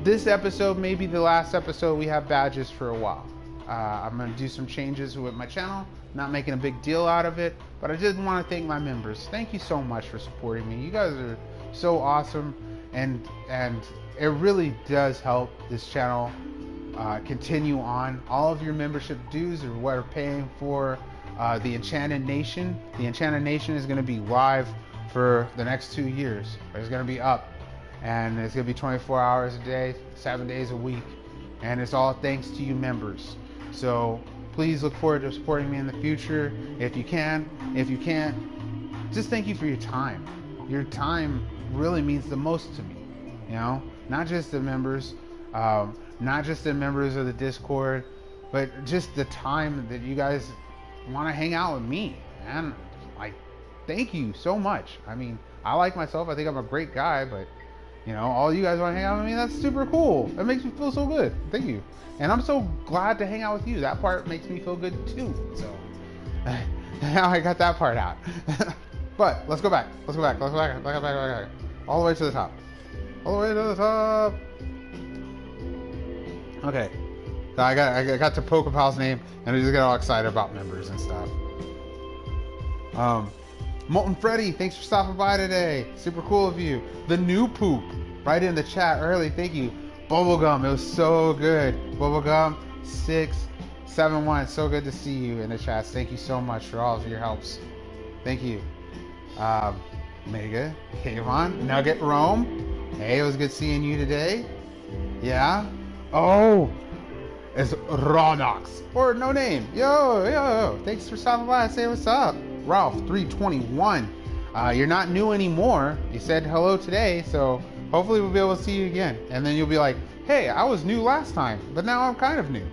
This episode may be the last episode we have badges for a while. I'm going to do some changes with my channel, not making a big deal out of it, but I just want to thank my members. Thank you so much for supporting me. You guys are so awesome, and it really does help this channel continue on. All of your membership dues are what are paying for the Enchanted Nation. The Enchanted Nation is going to be live for the next 2 years. It's going to be up, and it's going to be 24 hours a day, 7 days a week, and it's all thanks to you members. So please look forward to supporting me in the future if you can. If you can't, just thank you for your time. Your time really means the most to me, you know, not just the members, not just the members of the Discord, but just the time that you guys want to hang out with me, man. Like, thank you so much. I mean, I like myself. I think I'm a great guy, but you know, all you guys want to hang out with me, that's super cool. That makes me feel so good. Thank you. And I'm so glad to hang out with you. That part makes me feel good too. So now I got that part out. But let's go back. Let's go back. All the way to the top. Okay. So I got to Pokepal's name, and I just got all excited about members and stuff. Molten Freddy, thanks for stopping by today. Super cool of you. The new poop, right in the chat early. Thank you. Bubblegum, it was so good. Bubblegum 671, so good to see you in the chats. Thank you so much for all of your helps. Thank you. Mega, Kayvon, Nugget Rome. Hey, it was good seeing you today. Yeah. Oh, it's Ronox or no name. Yo. Thanks for stopping by. Say what's up. Ralph 321. You're not new anymore. You said hello today, so hopefully we'll be able to see you again. And then you'll be like, hey, I was new last time, but now I'm kind of new.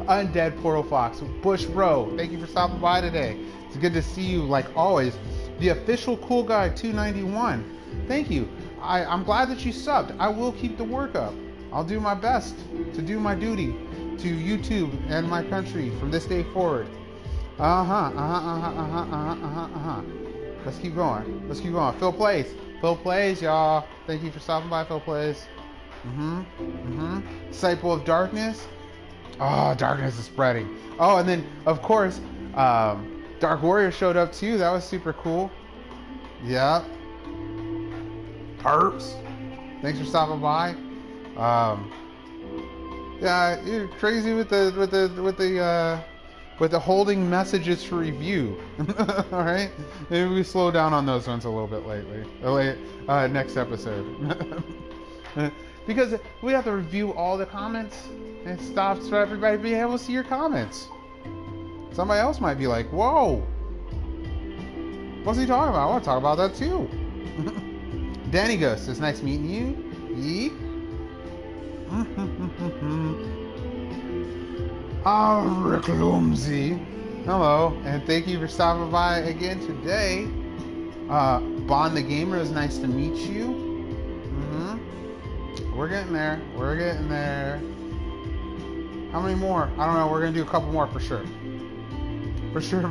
Undead Portal Fox, Bush Bro, thank you for stopping by today. It's good to see you like always. The official Cool Guy 291. Thank you. I'm glad that you subbed. I will keep the work up. I'll do my best to do my duty to YouTube and my country from this day forward. Let's keep going. Phil Plays, y'all. Thank you for stopping by, Phil Plays. Disciple of Darkness. Oh, darkness is spreading. Oh, and then of course, Dark Warrior showed up too. That was super cool. Yeah. Perps. Thanks for stopping by. Yeah, you're crazy with the holding messages for review. All right, maybe we slow down on those ones a little bit lately. Next episode, because we have to review all the comments and stops for everybody to be able to see your comments. Somebody else might be like, "Whoa, what's he talking about? I want to talk about that too." Danny Ghost, it's nice meeting you. Yee. Rick Lumsey. Hello, and thank you for stopping by again today. Bond the Gamer, is nice to meet you. We're getting there. How many more? I don't know. We're gonna do a couple more for sure. For sure.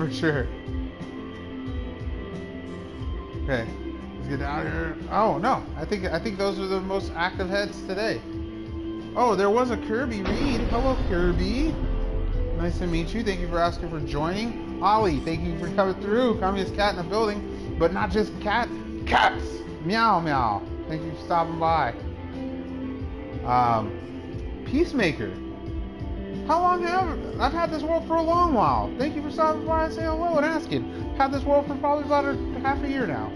Okay, let's get out of here. Oh no, I think those are the most active heads today. Oh, there was a Kirby Reed. Hello, Kirby. Nice to meet you. Thank you for asking for joining. Ollie, thank you for coming through. Communist cat in the building, but not just cats. Meow meow. Thank you for stopping by. Peacemaker. How long I've had this world for a long while. Thank you for stopping by and saying hello and asking. Had this world for probably about half a year now.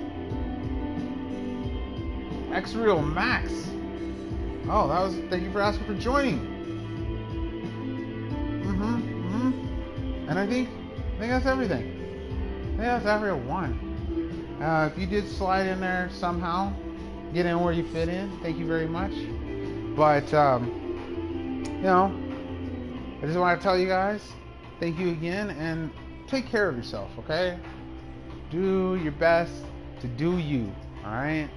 X-Real Max. Oh, thank you for asking for joining. And I think that's everything. I think that's everyone. If you did slide in there somehow, get in where you fit in, thank you very much. But, you know, I just want to tell you guys, thank you again, and take care of yourself, okay? Do your best to do you, alright?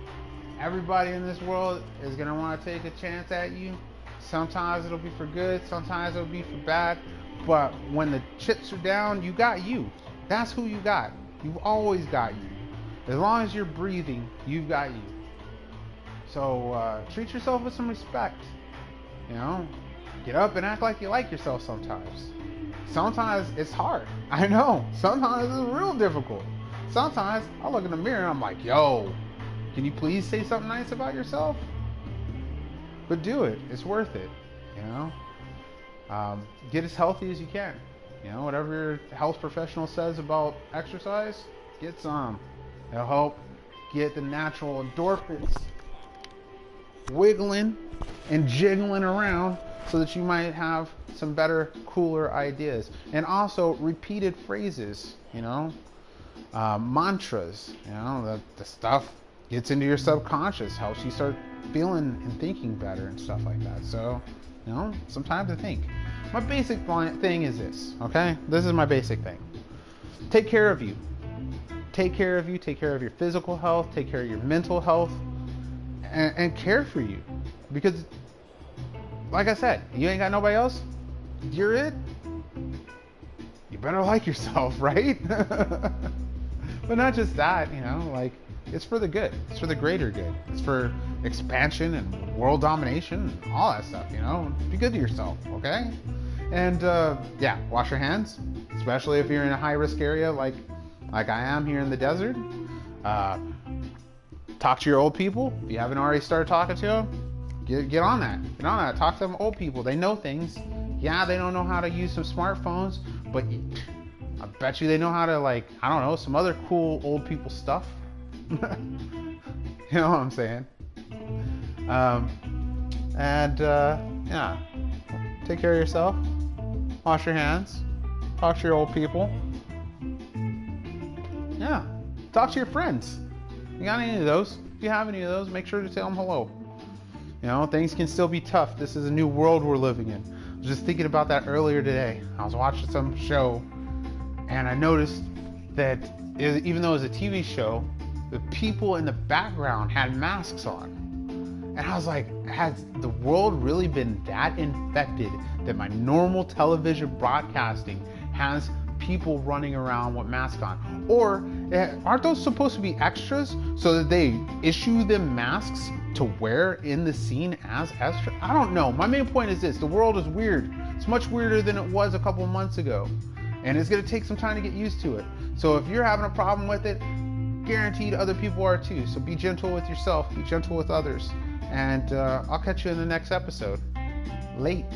Everybody in this world is going to want to take a chance at you. Sometimes it'll be for good, sometimes it'll be for bad. But when the chips are down, you got you. That's who you got. You've always got you. As long as you're breathing, you've got you. So treat yourself with some respect. You know, get up and act like you like yourself sometimes. Sometimes it's hard. I know. Sometimes it's real difficult. Sometimes I look in the mirror and I'm like, yo, can you please say something nice about yourself? But do it. It's worth it. You know, get as healthy as you can. You know, whatever your health professional says about exercise, get some. It'll help get the natural endorphins wiggling and jiggling around so that you might have some better, cooler ideas. And also repeated phrases, you know, mantras, you know, the stuff gets into your subconscious, helps you start feeling and thinking better and stuff like that. So, you know, some time to think. My basic thing is this, okay? This is my basic thing. Take care of you. Take care of you. Take care of your physical health. Take care of your mental health. And care for you. Because, like I said, you ain't got nobody else. You're it. You better like yourself, right? But not just that, you know, like, it's for the good. It's for the greater good. It's for expansion and world domination and all that stuff, you know. Be good to yourself, okay? And, yeah, wash your hands, especially if you're in a high-risk area like I am here in the desert. Talk to your old people. If you haven't already started talking to them, get on that. Get on that. Talk to them old people. They know things. Yeah, they don't know how to use some smartphones, but I bet you they know how to, like, I don't know, some other cool old people stuff. You know what I'm saying? Yeah, take care of yourself. Wash your hands. Talk to your old people. Yeah, talk to your friends. You got any of those? If you have any of those, make sure to tell them hello. You know, things can still be tough. This is a new world we're living in. I was just thinking about that earlier today. I was watching some show, and I noticed that even though it was a TV show, the people in the background had masks on. And I was like, has the world really been that infected that my normal television broadcasting has people running around with masks on? Or aren't those supposed to be extras so that they issue them masks to wear in the scene as extra? I don't know. My main point is this: the world is weird. It's much weirder than it was a couple months ago, and it's going to take some time to get used to it. So if you're having a problem with it, guaranteed other people are too. So be gentle with yourself, be gentle with others, and I'll catch you in the next episode. Late.